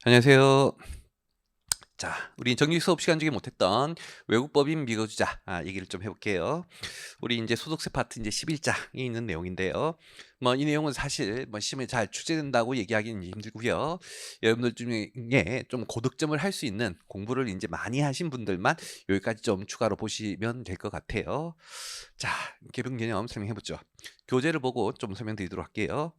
안녕하세요. 자, 우리 정규 수업 시간 중에 못했던 외국법인 미거주자 얘기를 좀 해볼게요. 우리 이제 소득세 파트 이제 11장이 있는 내용인데요. 뭐 이 내용은 사실 뭐 시험에 잘 출제된다고 얘기하기는 힘들고요. 여러분들 중에 좀 고득점을 할 수 있는 공부를 이제 많이 하신 분들만 여기까지 좀 추가로 보시면 될 것 같아요. 자, 개별 개념 설명해보죠. 교재를 보고 좀 설명드리도록 할게요.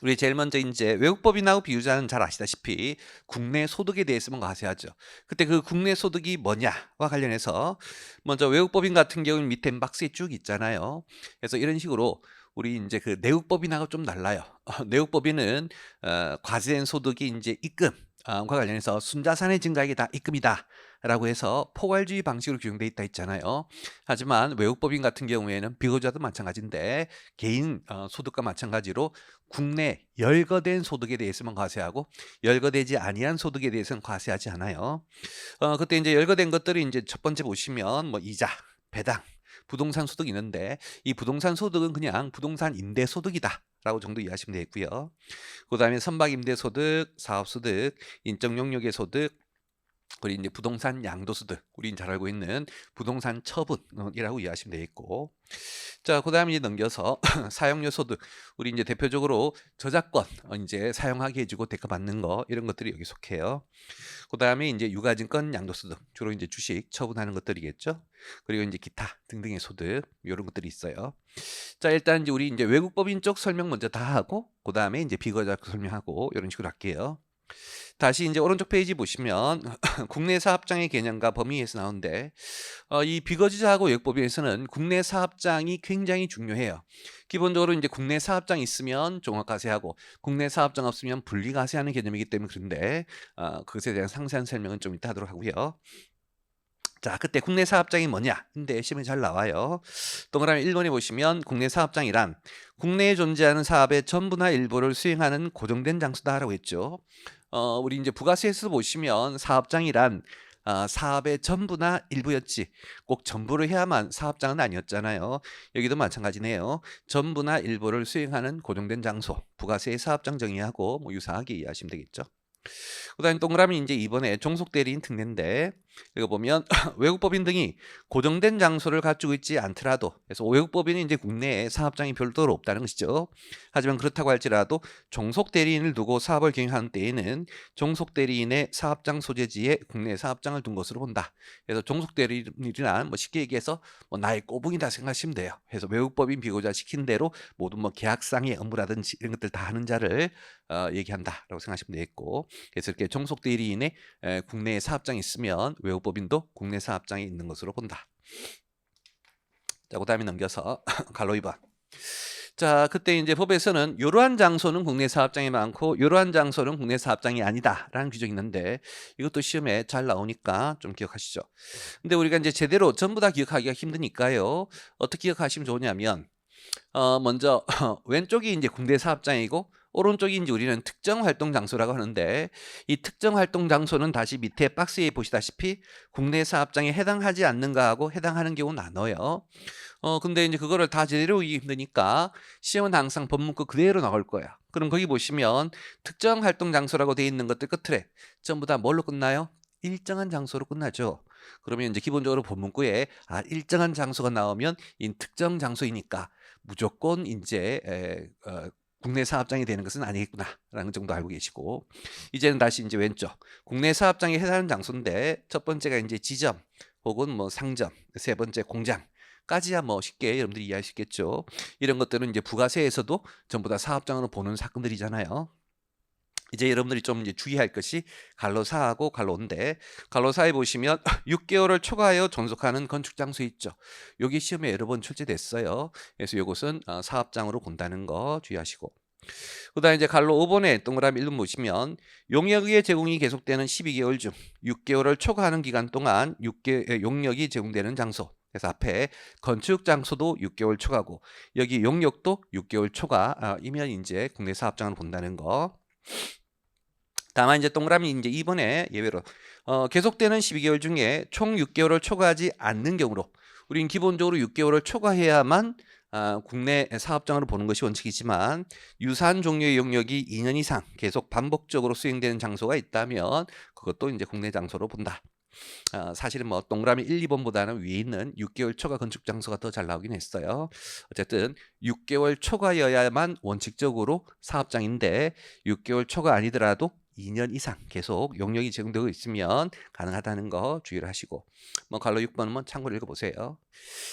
우리 제일 먼저 이제 외국법인하고 비유자는 잘 아시다시피 국내 소득에 대해서만 가세하죠. 그때 그 국내 소득이 뭐냐와 관련해서 먼저 외국법인 같은 경우는 밑에 박스에 쭉 있잖아요. 그래서 이런 식으로 우리 이제 그 내국법인하고 좀 달라요. 내국법인은 과세된 소득이 이제 입금 과 관련해서 순자산의 증가액이 다 입금이다. 라고 해서 포괄주의 방식으로 규정되어 있다 했잖아요. 하지만 외국법인 같은 경우에는 비거주자도 마찬가지인데 개인 소득과 마찬가지로 국내 열거된 소득에 대해서만 과세하고 열거되지 아니한 소득에 대해서는 과세하지 않아요. 그때 이제 열거된 것들이 이제 첫 번째 보시면 뭐 이자, 배당, 부동산 소득이 있는데 이 부동산 소득은 그냥 부동산 임대 소득이다. 라고 정도 이해하시면 되겠고요. 그 다음에 선박 임대 소득, 사업 소득, 인적 용역의 소득, 그리고 이제 부동산 양도소득, 우린 잘 알고 있는 부동산 처분이라고 이해하시면 되겠고, 자, 그다음에 이제 넘겨서 사용료 소득, 우리 이제 대표적으로 저작권 이제 사용하게 해주고 대가 받는 거 이런 것들이 여기 속해요. 그다음에 이제 유가증권 양도소득, 주로 이제 주식 처분하는 것들이겠죠. 그리고 이제 기타 등등의 소득 이런 것들이 있어요. 자, 일단 이제 우리 이제 외국법인 쪽 설명 먼저 다 하고, 그다음에 이제 비거자 설명하고 이런 식으로 할게요. 다시 이제 오른쪽 페이지 보시면 국내 사업장의 개념과 범위에서 나오는데 이 비거주자하고 외국법인에서는 국내 사업장이 굉장히 중요해요. 기본적으로 이제 국내 사업장 있으면 종합과세하고 국내 사업장 없으면 분리과세하는 개념이기 때문에 그런데 그것에 대한 상세한 설명은 좀 이따 하도록 하고요. 자, 그때 국내 사업장이 뭐냐? 근데 시험에 잘 나와요. 동그라미 1번에 보시면 국내 사업장이란 국내에 존재하는 사업의 전부나 일부를 수행하는 고정된 장소다라고 했죠. 우리 이제 부가세에서 보시면 사업장이란 사업의 전부나 일부였지 꼭 전부를 해야만 사업장은 아니었잖아요. 여기도 마찬가지네요. 전부나 일부를 수행하는 고정된 장소, 부가세의 사업장 정의하고 뭐 유사하게 이해하시면 되겠죠. 그다음에 동그라미 이제 이번에 종속 대리인 특례인데 이거 보면 외국법인 등이 고정된 장소를 갖추고 있지 않더라도 그래서 외국법인이 이제 국내에 사업장이 별도로 없다는 것이죠. 하지만 그렇다고 할지라도 종속 대리인을 두고 사업을 경영하는 때에는 종속 대리인의 사업장 소재지에 국내 사업장을 둔 것으로 본다. 그래서 종속 대리인이란 뭐 쉽게 얘기해서 뭐 나의 꼬붕이다 생각하시면 돼요. 그래서 외국법인 비고자 시킨 대로 모든 뭐 계약상의 업무라든지 이런 것들 다 하는 자를 얘기한다라고 생각하시면 되겠고, 그래서 이렇게 종속 대리인의 국내에 사업장이 있으면 외국법인도 국내 사업장이 있는 것으로 본다. 자, 그다음에 넘겨서 갈로 2번. 자, 그때 이제 법에서는 이러한 장소는 국내 사업장이 많고 이러한 장소는 국내 사업장이 아니다라는 규정이 있는데 이것도 시험에 잘 나오니까 좀 기억하시죠. 근데 우리가 이제 제대로 전부 다 기억하기가 힘드니까요. 어떻게 기억하시면 좋으냐면 먼저 왼쪽이 이제 국내 사업장이고 오른쪽이 이제 우리는 특정 활동 장소라고 하는데 이 특정 활동 장소는 다시 밑에 박스에 보시다시피 국내 사업장에 해당하지 않는가하고 해당하는 경우 나눠요. 근데 이제 그거를 다 제대로 외우기 힘드니까 시험은 항상 법문구 그대로 나올 거야. 그럼 거기 보시면 특정 활동 장소라고 돼 있는 것들 끝에 전부 다 뭘로 끝나요? 일정한 장소로 끝나죠. 그러면 이제 기본적으로 법문구에 일정한 장소가 나오면 이 특정 장소이니까 무조건 이제 국내 사업장이 되는 것은 아니겠구나라는 정도 알고 계시고, 이제는 다시 이제 왼쪽 국내 사업장에 해당하는 장소인데 첫 번째가 이제 지점 혹은 뭐 상점, 세 번째 공장까지야 뭐 쉽게 여러분들이 이해할 수 있겠죠. 이런 것들은 이제 부가세에서도 전부 다 사업장으로 보는 사건들이잖아요. 이제 여러분들이 좀 이제 주의할 것이 갈로 4하고 갈로 5인데 갈로 4에 보시면 6개월을 초과하여 존속하는 건축 장소 있죠. 여기 시험에 여러 번 출제됐어요. 그래서 이것은 사업장으로 본다는 거 주의하시고. 그다음에 이제 갈로 5번에 동그라미 1번 보시면 용역의 제공이 계속되는 12개월 중 6개월을 초과하는 기간 동안 용역이 제공되는 장소. 그래서 앞에 건축 장소도 6개월 초과고 여기 용역도 6개월 초과이면 이제 국내 사업장을 본다는 거. 다만 이제 동그라미 이제 2번에 예외로 계속되는 12개월 중에 총 6개월을 초과하지 않는 경우로 우리는 기본적으로 6개월을 초과해야만 국내 사업장으로 보는 것이 원칙이지만 유사한 종류의 용역이 2년 이상 계속 반복적으로 수행되는 장소가 있다면 그것도 이제 국내 장소로 본다. 사실은 뭐 동그라미 1, 2번보다는 위에 있는 6개월 초과 건축 장소가 더 잘 나오긴 했어요. 어쨌든 6개월 초과여야만 원칙적으로 사업장인데 6개월 초과 아니더라도 2년 이상 계속 용역이 제공되고 있으면 가능하다는 거 주의를 하시고 뭐 갈로 6번은 참고로 읽어보세요.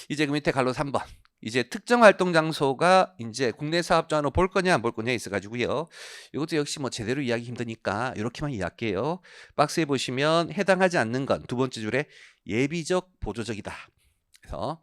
이제 그 밑에 갈로 3번. 이제 특정 활동 장소가 이제 국내 사업장으로 볼 거냐 안 볼 거냐 있어가지고요. 이것도 역시 뭐 제대로 이해하기 힘드니까 이렇게만 이해할게요. 박스에 보시면 해당하지 않는 건 두 번째 줄에 예비적 보조적이다. 그래서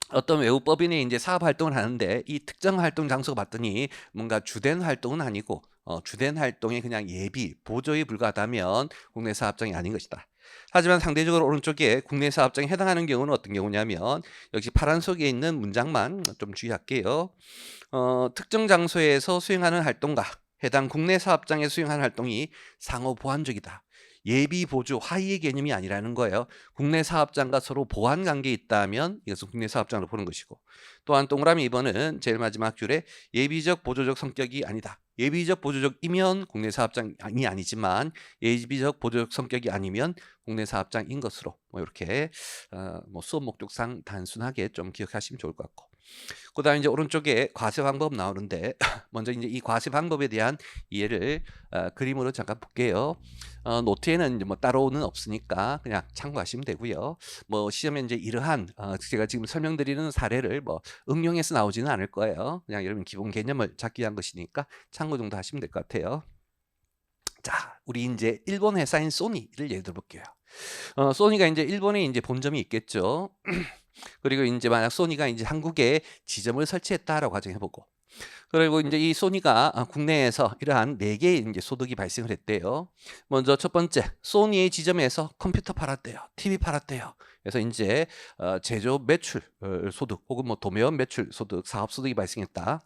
어떤 외국법인이 이제 사업 활동을 하는데 이 특정 활동 장소가 봤더니 뭔가 주된 활동은 아니고 주된 활동이 그냥 예비, 보조에 불과하다면 국내 사업장이 아닌 것이다. 하지만 상대적으로 오른쪽에 국내 사업장에 해당하는 경우는 어떤 경우냐면 역시 파란 속에 있는 문장만 좀 주의할게요. 특정 장소에서 수행하는 활동과 해당 국내 사업장에 수행하는 활동이 상호 보완적이다. 예비 보조 하위의 개념이 아니라는 거예요. 국내 사업장과 서로 보완 관계에 있다면 이것은 국내 사업장으로 보는 것이고 또한 동그라미 2번은 제일 마지막 줄에 예비적 보조적 성격이 아니다. 예비적 보조적이면 국내 사업장이 아니지만 예비적 보조적 성격이 아니면 국내 사업장인 것으로 뭐 이렇게 뭐 수업 목적상 단순하게 좀 기억하시면 좋을 것 같고 그다음에 이제 오른쪽에 과세 방법 나오는데 먼저 이제 이 과세 방법에 대한 이해를 그림으로 잠깐 볼게요. 노트에는 이제 뭐 따로는 없으니까 그냥 참고하시면 되고요. 뭐 시험에 이제 이러한 제가 지금 설명드리는 사례를 뭐 응용해서 나오지는 않을 거예요. 그냥 여러분 기본 개념을 잡기 위한 것이니까 참고 정도 하시면 될 것 같아요. 자, 우리 이제 일본 회사인 소니를 예를 들어 볼게요. 소니가 이제 일본에 이제 본점이 있겠죠. 그리고 이제 만약 소니가 이제 한국에 지점을 설치했다라고 가정해보고 그리고 이제 이 소니가 국내에서 이러한 4개의 이제 소득이 발생을 했대요. 먼저 첫 번째, 소니의 지점에서 컴퓨터 팔았대요. TV 팔았대요. 그래서 이제 제조 매출 소득 혹은 뭐 도매업 매출 소득, 사업 소득이 발생했다.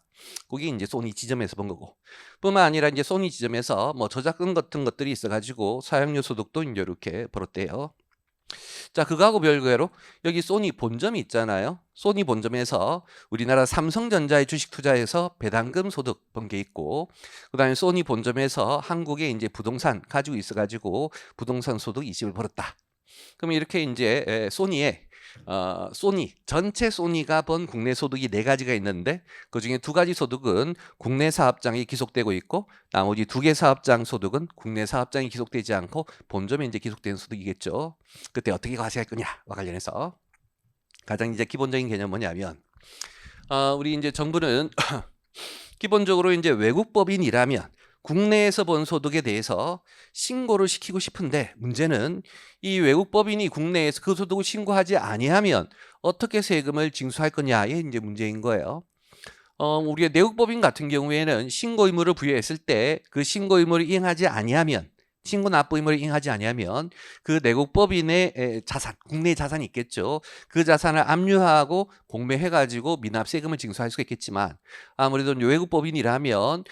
그게 이제 소니 지점에서 본 거고. 뿐만 아니라 이제 소니 지점에서 뭐 저작권 같은 것들이 있어가지고 사용료 소득도 이제 이렇게 벌었대요. 자, 그거하고 별개로 여기 소니 본점이 있잖아요. 소니 본점에서 우리나라 삼성전자에 주식 투자해서 배당금 소득 번 게 있고, 그다음에 소니 본점에서 한국에 이제 부동산 가지고 있어가지고 부동산 소득 20을 벌었다. 그럼 이렇게 이제 소니 전체 소니가 번 국내 소득이 4가지가 있는데 그 중에 2가지 소득은 국내 사업장이 기속되고 있고 나머지 2개 사업장 소득은 국내 사업장이 기속되지 않고 본점에 이제 기속되는 소득이겠죠. 그때 어떻게 과세할 거냐와 관련해서 가장 이제 기본적인 개념은 뭐냐면 우리 이제 정부는 기본적으로 이제 외국법인이라면 국내에서 번 소득에 대해서 신고를 시키고 싶은데 문제는 이 외국법인이 국내에서 그 소득을 신고하지 아니하면 어떻게 세금을 징수할 거냐에 이제 문제인 거예요. 우리가 내국법인 같은 경우에는 신고 의무를 부여했을 때 그 신고 의무를 이행하지 아니하면 신고 납부 의무를 이행하지 아니하면 그 내국법인의 자산, 국내 자산이 있겠죠. 그 자산을 압류하고 공매해가지고 미납 세금을 징수할 수가 있겠지만 아무래도 외국법인이라면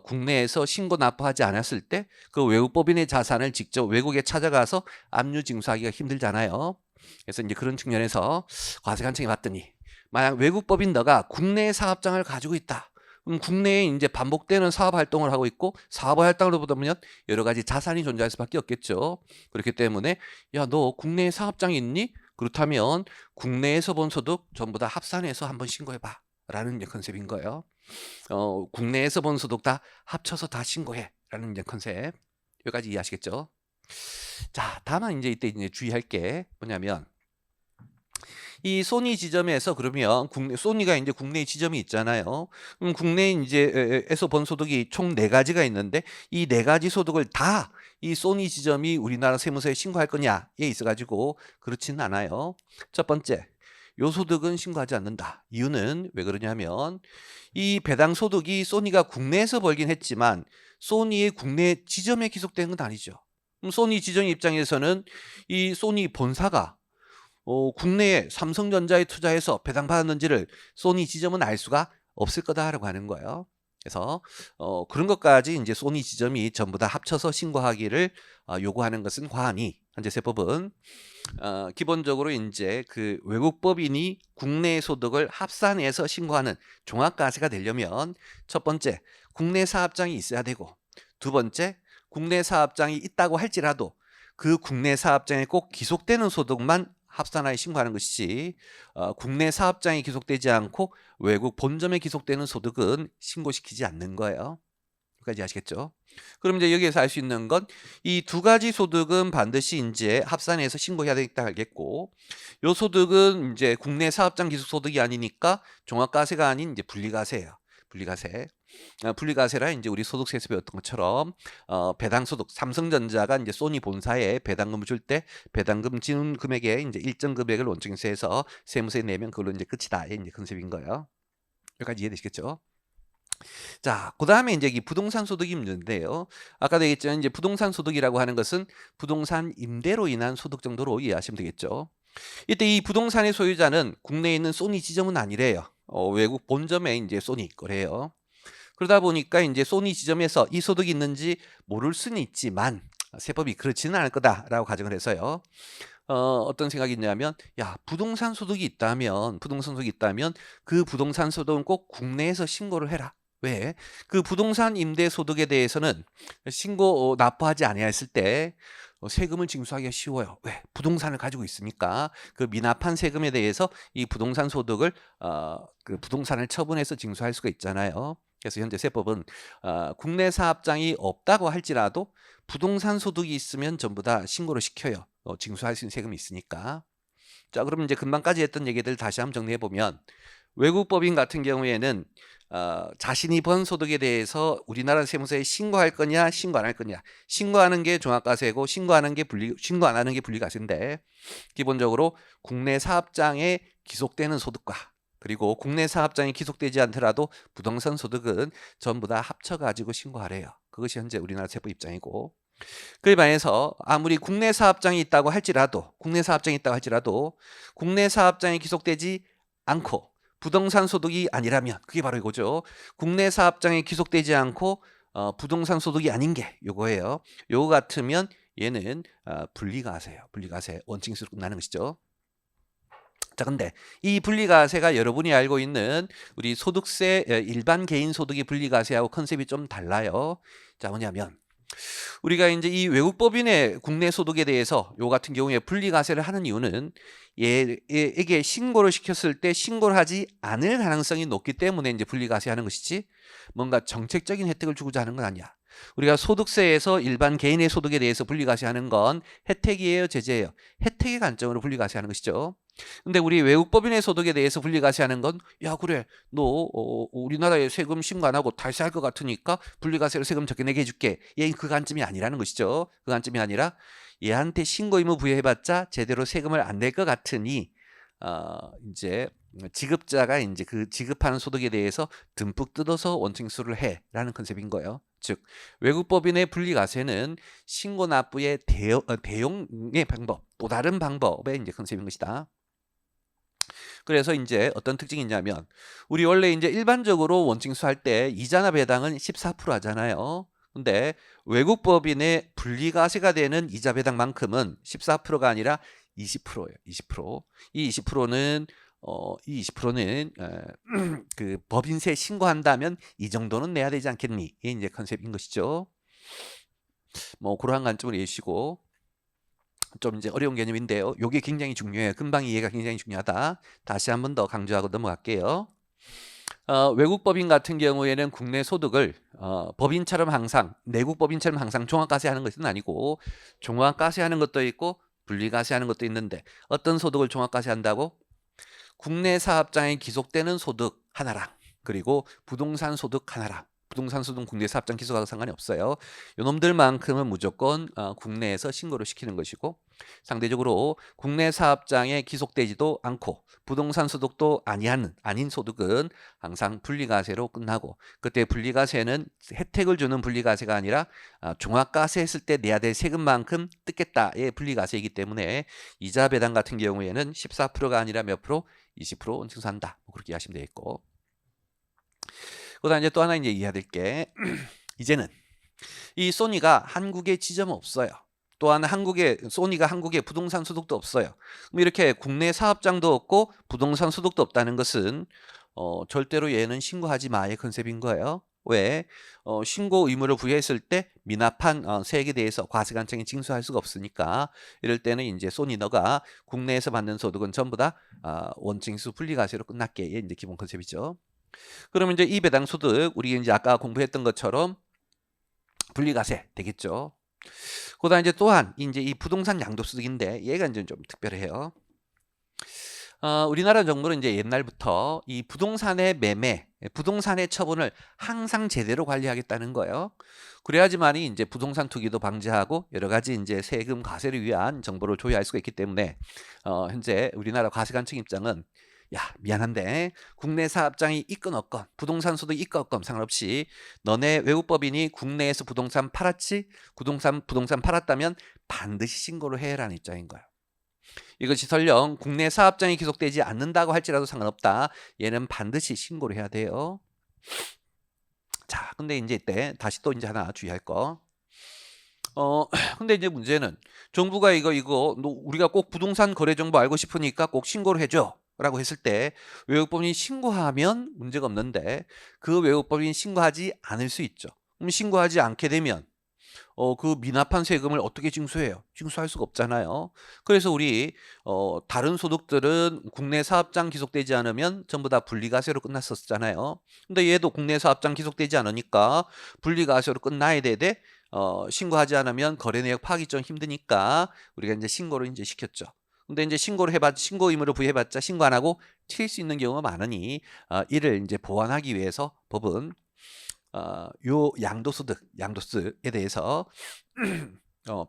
국내에서 신고 납부하지 않았을 때 그 외국법인의 자산을 직접 외국에 찾아가서 압류 징수하기가 힘들잖아요. 그래서 이제 그런 측면에서 과세 관청이 봤더니 만약 외국법인 너가 국내 사업장을 가지고 있다. 그럼 국내에 이제 반복되는 사업 활동을 하고 있고 사업 활동으로 보면 여러 가지 자산이 존재할 수밖에 없겠죠. 그렇기 때문에 야, 너 국내에 사업장이 있니? 그렇다면 국내에서 본 소득 전부 다 합산해서 한번 신고해봐. 라는 이제 컨셉인 거예요. 국내에서 본 소득 다 합쳐서 다 신고해. 라는 이제 컨셉. 여기까지 이해하시겠죠? 자, 다만 이제 이때 이제 주의할 게 뭐냐면 이 소니 지점에서 그러면 소니가 이제 국내 지점이 있잖아요. 그럼 국내 이제에서 번 소득이 총 4가지가 있는데 이 4가지 소득을 다 이 소니 지점이 우리나라 세무서에 신고할 거냐에 있어가지고 그렇지는 않아요. 첫 번째, 요 소득은 신고하지 않는다. 이유는 왜 그러냐면 이 배당 소득이 소니가 국내에서 벌긴 했지만 소니의 국내 지점에 기속된 건 아니죠. 그럼 소니 지점 입장에서는 이 소니 본사가 국내에 삼성전자에 투자해서 배당받았는지를 소니 지점은 알 수가 없을 거다라고 하는 거예요. 그래서 그런 것까지 이제 소니 지점이 전부 다 합쳐서 신고하기를 요구하는 것은 과하니 현재 세법은 기본적으로 이제 그 외국 법인이 국내 소득을 합산해서 신고하는 종합과세가 되려면 첫 번째, 국내 사업장이 있어야 되고, 두 번째, 국내 사업장이 있다고 할지라도 그 국내 사업장에 꼭 기속되는 소득만 합산하여 신고하는 것이지, 국내 사업장이 기속되지 않고 외국 본점에 기속되는 소득은 신고시키지 않는 거예요. 여기까지 아시겠죠? 그럼 이제 여기에서 알 수 있는 건 이 두 가지 소득은 반드시 이제 합산해서 신고해야 되겠다 알겠고, 요 소득은 이제 국내 사업장 기속 소득이 아니니까 종합과세가 아닌 이제 분리과세예요. 분리과세. 분리과세라 이제 우리 소득세에서 배웠던 것처럼 배당소득, 삼성전자가 이제 소니 본사에 배당금을 줄 때 배당금 지는 금액의 이제 일정 금액을 원칙세에서 세무서에 내면 그걸로 이제 끝이다. 이제 컨셉인 거예요. 여기까지 이해되시겠죠? 자, 그 다음에 이제 이 부동산 소득이 있는데요. 아까도 얘기했지만 이제 부동산 소득이라고 하는 것은 부동산 임대로 인한 소득 정도로 이해하시면 되겠죠. 이때 이 부동산의 소유자는 국내에 있는 소니 지점은 아니래요. 외국 본점에 이제 소니 거래요. 그러다 보니까 이제 소니 지점에서 이 소득이 있는지 모를 수는 있지만 세법이 그렇지는 않을 거다라고 가정을 해서요. 어떤 생각이 있냐면, 야, 부동산 소득이 있다면 그 부동산 소득은 꼭 국내에서 신고를 해라. 왜? 그 부동산 임대 소득에 대해서는 신고 납부하지 아니했을 때 세금을 징수하기가 쉬워요. 왜? 부동산을 가지고 있으니까 그 미납한 세금에 대해서 이 부동산 소득을 그 부동산을 처분해서 징수할 수가 있잖아요. 그래서 현재 세법은 국내 사업장이 없다고 할지라도 부동산 소득이 있으면 전부 다 신고를 시켜요. 징수할 수 있는 세금이 있으니까. 자, 그러면 이제 금방까지 했던 얘기들 다시 한번 정리해 보면, 외국 법인 같은 경우에는 자신이 번 소득에 대해서 우리나라 세무서에 신고할 거냐, 신고 안 할 거냐. 신고하는 게 종합과세고 신고 안 하는 게 분리과세인데, 기본적으로 국내 사업장에 기속되는 소득과 그리고 국내 사업장이 기속되지 않더라도 부동산 소득은 전부 다 합쳐가지고 신고하래요. 그것이 현재 우리나라 세법 입장이고, 그에 반해서 아무리 국내 사업장이 있다고 할지라도 국내 사업장이 기속되지 않고 부동산 소득이 아니라면, 그게 바로 이거죠. 국내 사업장이 기속되지 않고 부동산 소득이 아닌 게 요거예요. 요거 같으면 얘는 분리과세예요. 분리과세 원칙수로 끝나는 것이죠. 자, 근데 이 분리과세가 여러분이 알고 있는 우리 소득세 일반 개인 소득의 분리과세하고 컨셉이 좀 달라요. 자, 뭐냐면 우리가 이제 이 외국 법인의 국내 소득에 대해서 요 같은 경우에 분리과세를 하는 이유는 얘에게 신고를 시켰을 때 신고를 하지 않을 가능성이 높기 때문에 이제 분리과세하는 것이지, 뭔가 정책적인 혜택을 주고자 하는 건 아니야. 우리가 소득세에서 일반 개인의 소득에 대해서 분리과세하는 건 혜택이에요, 제재예요? 혜택의 관점으로 분리과세하는 것이죠. 근데 우리 외국 법인의 소득에 대해서 분리과세하는 건, 야, 그래, 너 우리나라에 세금 신고 안 하고 탈세할 것 같으니까 분리과세로 세금 적게 내게 해줄게. 얘 그 관점이 아니라는 것이죠. 그 관점이 아니라 얘한테 신고 의무 부여해봤자 제대로 세금을 안 낼 것 같으니 이제 지급자가 이제 그 지급하는 소득에 대해서 듬뿍 뜯어서 원칙수를 해라는 컨셉인 거예요. 즉, 외국 법인의 분리과세는 신고 납부의 대용의 방법, 또 다른 방법의 이제 컨셉인 것이다. 그래서 이제 어떤 특징이 있냐면, 우리 원래 이제 일반적으로 원칙수 할 때 이자나 배당은 14% 하잖아요. 근데 외국 법인의 분리과세가 되는 이자 배당만큼은 14%가 아니라 20%예요. 20%. 이 20%는 그 법인세 신고한다면 이 정도는 내야 되지 않겠니? 이게 이제 컨셉인 것이죠. 뭐 그러한 관점으로 이해하시고, 좀 이제 어려운 개념인데요. 이게 굉장히 중요해요. 금방 이해가 굉장히 중요하다. 다시 한 번 더 강조하고 넘어갈게요. 외국 법인 같은 경우에는 국내 소득을 법인처럼 항상, 내국 법인처럼 항상 종합과세하는 것은 아니고, 종합과세하는 것도 있고 분리과세하는 것도 있는데, 어떤 소득을 종합과세한다고? 국내 사업장에 기속되는 소득 하나랑 그리고 부동산 소득 하나랑. 부동산 소득은 국내 사업장 기속하고 상관이 없어요. 요놈들만큼은 무조건 국내에서 신고를 시키는 것이고, 상대적으로 국내 사업장에 기속되지도 않고 부동산 소득도 아닌 소득은 항상 분리과세로 끝나고, 그때 분리과세는 혜택을 주는 분리과세가 아니라 종합과세 했을 때 내야 될 세금만큼 뜯겠다의 분리과세이기 때문에 이자 배당 같은 경우에는 14%가 아니라 몇 프로? 20% 원칙수한다. 그렇게 이해하시면 되겠고, 그다음 이제 또 하나 이제 이해해야 될 게 이제는 이 소니가 한국에 지점 없어요. 또한 소니가 한국에 부동산 소득도 없어요. 그럼 이렇게 국내 사업장도 없고 부동산 소득도 없다는 것은 절대로 얘는 신고하지 마의 컨셉인 거예요. 왜? 신고 의무를 부여했을 때 미납한 세액에 대해서 과세관청이 징수할 수가 없으니까 이럴 때는 이제 소니 너가 국내에서 받는 소득은 전부 다 원칙수 분리과세로 끝났게 이제 기본 컨셉이죠. 그러면 이제 이 배당 소득 우리 이제 아까 공부했던 것처럼 분리과세 되겠죠. 그다음 이제 또한 이제 이 부동산 양도소득인데 얘가 이제 좀 특별해요. 우리나라 정부는 이제 옛날부터 이 부동산의 매매, 부동산의 처분을 항상 제대로 관리하겠다는 거예요. 그래야지만이 이제 부동산 투기도 방지하고 여러 가지 이제 세금 과세를 위한 정보를 조회할 수가 있기 때문에 현재 우리나라 과세관청 입장은 야, 미안한데 국내 사업장이 있건 없건 부동산 소득이 있건 없건 상관없이 너네 외국법인이 국내에서 부동산 팔았지? 부동산 팔았다면 반드시 신고를 해라는 입장인 거예요. 이것이 설령 국내 사업장이 기속되지 않는다고 할지라도 상관없다. 얘는 반드시 신고를 해야 돼요. 자, 근데 이제 이때 다시 또 이제 하나 주의할 거. 근데 이제 문제는 정부가 이거 우리가 꼭 부동산 거래 정보 알고 싶으니까 꼭 신고를 해줘. 라고 했을 때 외국법인 신고하면 문제가 없는데 그 외국법인 신고하지 않을 수 있죠. 그럼 신고하지 않게 되면 그 미납한 세금을 어떻게 징수해요? 징수할 수가 없잖아요. 그래서 우리 다른 소득들은 국내 사업장 기속되지 않으면 전부 다 분리과세로 끝났었잖아요. 근데 얘도 국내 사업장 기속되지 않으니까 분리과세로 끝나야 되되 신고하지 않으면 거래 내역 파악이 좀 힘드니까 우리가 이제 신고를 이제 시켰죠. 근데 이제 신고 의무를 부여해봤자 신고 안 하고 튈 수 있는 경우가 많으니 이를 이제 보완하기 위해서 법은 요 양도소득에 대해서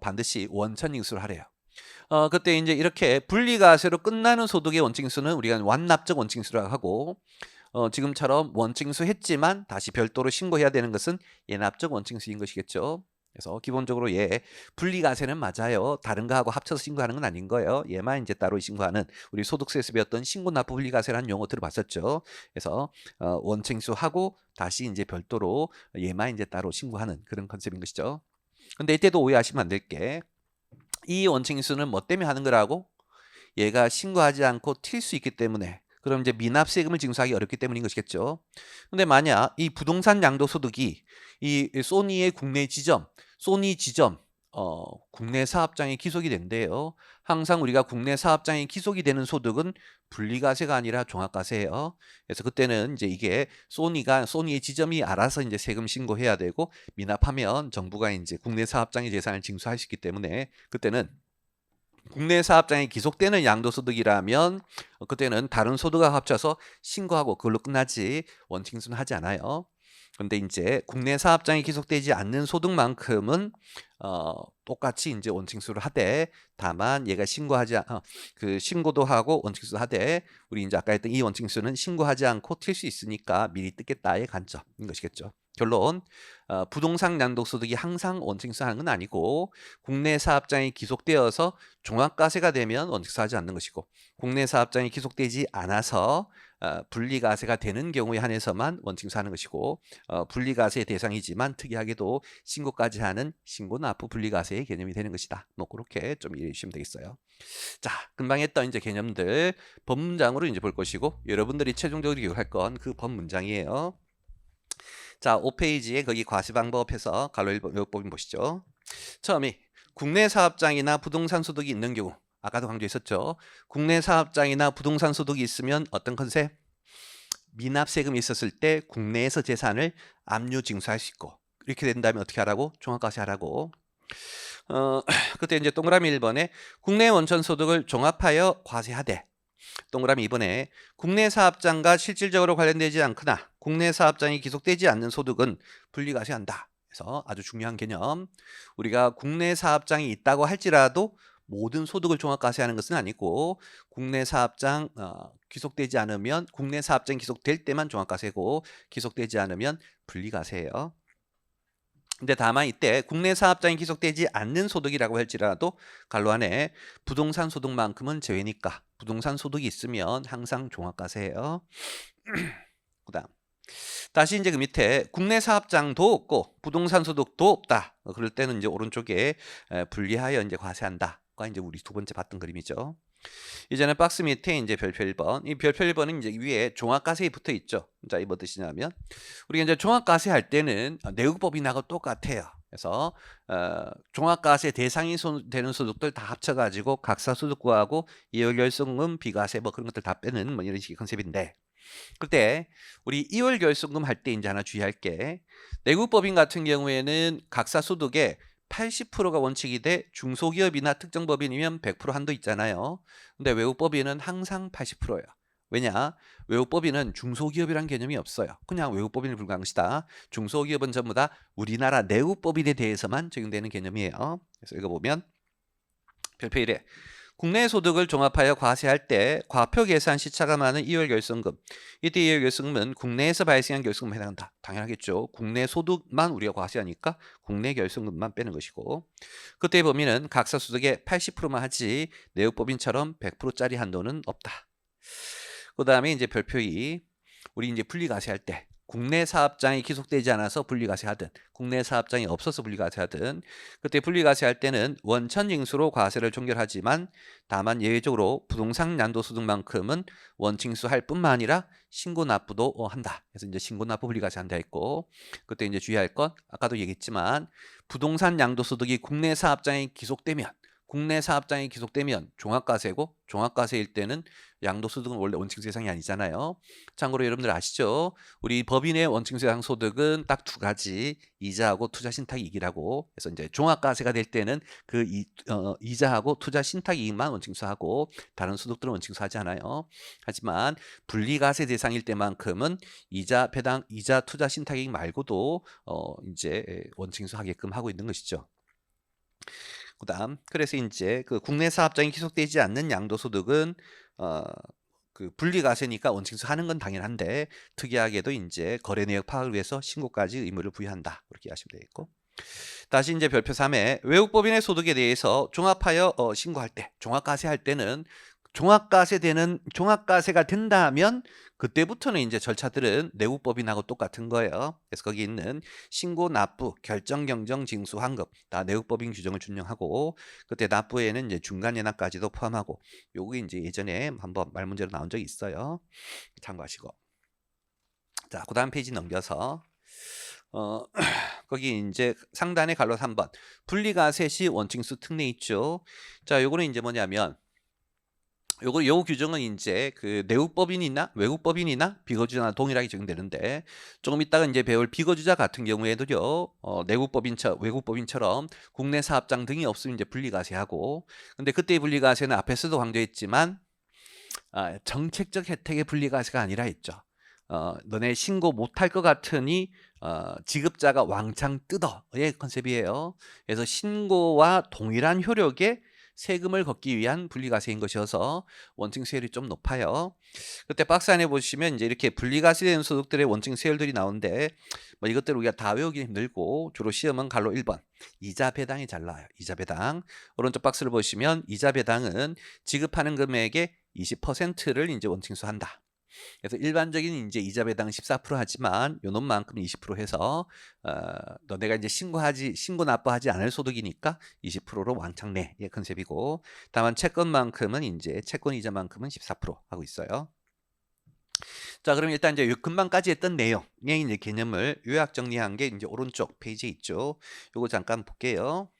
반드시 원천징수를 하래요. 그때 이제 이렇게 분리과세로 끝나는 소득의 원칙수는 우리가 완납적 원칙수라고 하고 지금처럼 원칙수 했지만 다시 별도로 신고해야 되는 것은 예납적 원칙수인 것이겠죠. 그래서 기본적으로 분리과세는 맞아요. 다른 거하고 합쳐서 신고하는 건 아닌 거예요. 얘만 이제 따로 신고하는 우리 소득세에서 배웠던 신고납부 분리과세라는 용어 들어봤었죠. 그래서 원칙수하고 다시 이제 별도로 얘만 이제 따로 신고하는 그런 컨셉인 것이죠. 근데 이때도 오해하시면 안 될 게 이 원칙수는 뭐 때문에 하는 거라고? 얘가 신고하지 않고 튈 수 있기 때문에 그럼 이제 미납세금을 징수하기 어렵기 때문인 것이겠죠. 근데 만약 이 부동산 양도소득이 이 소니의 소니 지점 국내 사업장에 기속이 된대요. 항상 우리가 국내 사업장에 기속이 되는 소득은 분리과세가 아니라 종합과세예요. 그래서 그때는 이제 이게 소니의 지점이 알아서 이제 세금 신고해야 되고 미납하면 정부가 이제 국내 사업장의 재산을 징수할 수 있기 때문에 그때는 국내 사업장이 기속되는 양도소득이라면 그때는 다른 소득과 합쳐서 신고하고 그걸로 끝나지 원칙수는 하지 않아요. 근데 이제 국내 사업장이 기속되지 않는 소득만큼은 똑같이 이제 원칙수를 하되 다만 얘가 신고도 하고 원칙수 하되 우리 이제 아까 했던 이 원칙수는 신고하지 않고 튈 수 있으니까 미리 뜯겠다의 관점인 것이겠죠. 결론 부동산 양도소득이 항상 원칙수하는 건 아니고 국내 사업장이 기속되어서 종합과세가 되면 원칙수하지 않는 것이고 국내 사업장이 기속되지 않아서 분리과세가 되는 경우에 한해서만 원칙수하는 것이고 분리과세의 대상이지만 특이하게도 신고까지 하는 신고납부 분리과세의 개념이 되는 것이다. 뭐 그렇게 좀 이해해 주시면 되겠어요. 자, 금방 했던 이제 개념들 법문장으로 이제 볼 것이고 여러분들이 최종적으로 기억할 건 그 법문장이에요. 자, 5페이지에 거기 과세방법에서 관로일법인 보시죠. 처음이 국내 사업장이나 부동산 소득이 있는 경우 아까도 강조했었죠. 국내 사업장이나 부동산 소득이 있으면 어떤 컨셉? 미납세금이 있었을 때 국내에서 재산을 압류 징수할 수 있고 이렇게 된다면 어떻게 하라고? 종합과세 하라고. 그때 이제 동그라미 1번에 국내 원천 소득을 종합하여 과세하되 동그라미 2번에 국내 사업장과 실질적으로 관련되지 않거나 국내 사업장이 기속되지 않는 소득은 분리과세한다. 그래서 아주 중요한 개념. 우리가 국내 사업장이 있다고 할지라도 모든 소득을 종합과세하는 것은 아니고 국내 사업장 기속되지 않으면 국내 사업장 기속될 때만 종합과세고 기속되지 않으면 분리과세예요. 근데 다만 이때 국내 사업장이 기속되지 않는 소득이라고 할지라도 관로 안에 부동산 소득만큼은 제외니까 부동산 소득이 있으면 항상 종합과세예요. 그다음 다시 이제 그 밑에 국내 사업장도 없고 부동산 소득도 없다. 그럴 때는 이제 오른쪽에 분리하여 이제 과세한다.가 이제 우리 두 번째 봤던 그림이죠. 이제는 박스 밑에 이제 별표 1번. 이 별표 1번은 이제 위에 종합과세에 붙어 있죠. 자, 이 뭐 뜻이냐면 우리가 이제 종합과세 할 때는 내국법인하고 똑같아요. 그래서 종합과세 대상이 되는 소득들 다 합쳐가지고 각사소득과하고 이월결손금, 비과세 뭐 그런 것들 다 빼는 뭐 이런 식의 컨셉인데, 그때 우리 2월 결손금 할 때 이제 하나 주의할 게, 내국법인 같은 경우에는 각사소득의 80%가 원칙이 돼 중소기업이나 특정법인이면 100% 한도 있잖아요. 근데 외국법인은 항상 80%예요. 왜냐? 외국법인은 중소기업이란 개념이 없어요. 그냥 외국법인을 불과한 것이다. 중소기업은 전부 다 우리나라 내국법인에 대해서만 적용되는 개념이에요. 그래서 이거 보면 별표 1에 국내 소득을 종합하여 과세할 때 과표 계산 시 차감하는 2월 결손금. 이때 2월 결손금은 국내에서 발생한 결손금에 해당한다. 당연하겠죠. 국내 소득만 우리가 과세하니까 국내 결손금만 빼는 것이고, 그때 범위는 각사 소득의 80%만 하지 내국법인처럼 100%짜리 한도는 없다. 그 다음에 이제 별표 2. 우리 이제 분리과세할 때 국내 사업장이 기속되지 않아서 분리과세하든 국내 사업장이 없어서 분리과세하든, 그때 분리과세할 때는 원천징수로 과세를 종결하지만 다만 예외적으로 부동산 양도소득만큼은 원징수할 뿐만 아니라 신고납부도 한다. 그래서 이제 신고납부 분리과세한다 했고, 그때 이제 주의할 것 아까도 얘기했지만 부동산 양도소득이 국내 사업장에 기속되면 종합과세고, 종합과세일 때는 양도소득은 원래 원칙세 대상이 아니잖아요. 참고로 여러분들 아시죠? 우리 법인의 원칙세 대상 소득은 딱 두 가지, 이자하고 투자신탁이익이라고. 그래서 이제 종합과세가 될 때는 그 이자하고 투자신탁이익만 원칙수하고 다른 소득들은 원칙수하지 않아요. 하지만 분리과세 대상일 때만큼은 이자 배당, 이자 투자신탁이익 말고도 이제 원칙수하게끔 하고 있는 것이죠. 그다음, 그래서 이제 그 국내 사업장이 기속되지 않는 양도소득은 그 분리과세니까 원칙수 하는 건 당연한데, 특이하게도 이제 거래 내역 파악을 위해서 신고까지 의무를 부여한다. 그렇게 하시면 되겠고. 다시 이제 별표 3에 외국법인의 소득에 대해서 종합하여 신고할 때, 종합과세할 때는 종합과세가 된다면 그때부터는 이제 절차들은 내국법인하고 똑같은 거예요. 그래서 거기 있는 신고, 납부, 결정, 경정, 징수, 환급 다 내국법인 규정을 준용하고, 그때 납부에는 이제 중간 예납까지도 포함하고, 요게 이제 예전에 한번 말문제로 나온 적이 있어요. 참고하시고. 자, 그다음 페이지 넘겨서 거기 이제 상단에 갈로 3번 분리과세 시 원칙수 특례 있죠. 자, 요거는 이제 뭐냐면 요 규정은 이제 그 내국법인이나 외국법인이나 비거주자나 동일하게 적용되는데, 조금 이따가 이제 배울 비거주자 같은 경우에도요, 외국법인처럼 국내 사업장 등이 없으면 이제 분리과세하고, 근데 그때의 분리과세는 앞에서도 강조했지만 정책적 혜택의 분리과세가 아니라 했죠. 너네 신고 못할 것 같으니 지급자가 왕창 뜯어의 컨셉이에요. 그래서 신고와 동일한 효력의 세금을 걷기 위한 분리과세인 것이어서 원칙 세율이 좀 높아요. 그때 박스 안에 보시면 이제 이렇게 분리과세된 소득들의 원칙 세율들이 나오는데, 뭐 이것들 우리가 다 외우기 힘들고 주로 시험은 갈로 1번 이자 배당이 잘 나와요. 이자 배당. 오른쪽 박스를 보시면 이자 배당은 지급하는 금액의 20%를 이제 원칙수한다. 그래서 일반적인 이제 이자 배당 14% 하지만 요 놈만큼 20% 해서 너네가 이제 신고 납부하지 않을 소득이니까 20%로 왕창 내. 예, 컨셉이고, 다만 채권만큼은 이제 채권 이자만큼은 14% 하고 있어요. 자, 그럼 일단 이제 금방까지 했던 내용의 이제 개념을 요약 정리한 게 이제 오른쪽 페이지에 있죠. 요거 잠깐 볼게요.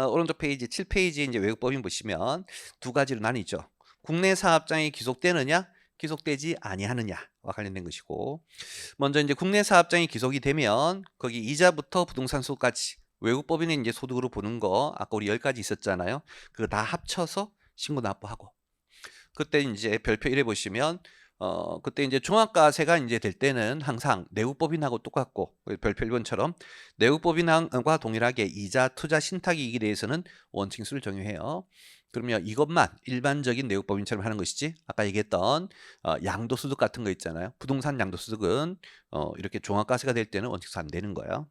오른쪽 페이지 7페이지 이제 외국법인 보시면 두 가지로 나뉘죠. 국내 사업장이 기속되느냐, 기속되지 아니하느냐와 관련된 것이고, 먼저 이제 국내 사업장이 기속이 되면 거기 이자부터 부동산 소득까지 외국법인의 이제 소득으로 보는 거 아까 우리 10가지 있었잖아요. 그거 다 합쳐서 신고 납부하고, 그때 이제 별표 1에 보시면 그때 이제 종합과세가 이제 될 때는 항상 내국법인하고 똑같고, 별표 1번처럼 내국법인과 동일하게 이자 투자 신탁이익에 대해서는 원칙수를 적용해요. 그러면 이것만 일반적인 내국법인처럼 하는 것이지, 아까 얘기했던 양도소득 같은 거 있잖아요. 부동산 양도소득은 이렇게 종합과세가 될 때는 원칙수 안 되는 거예요.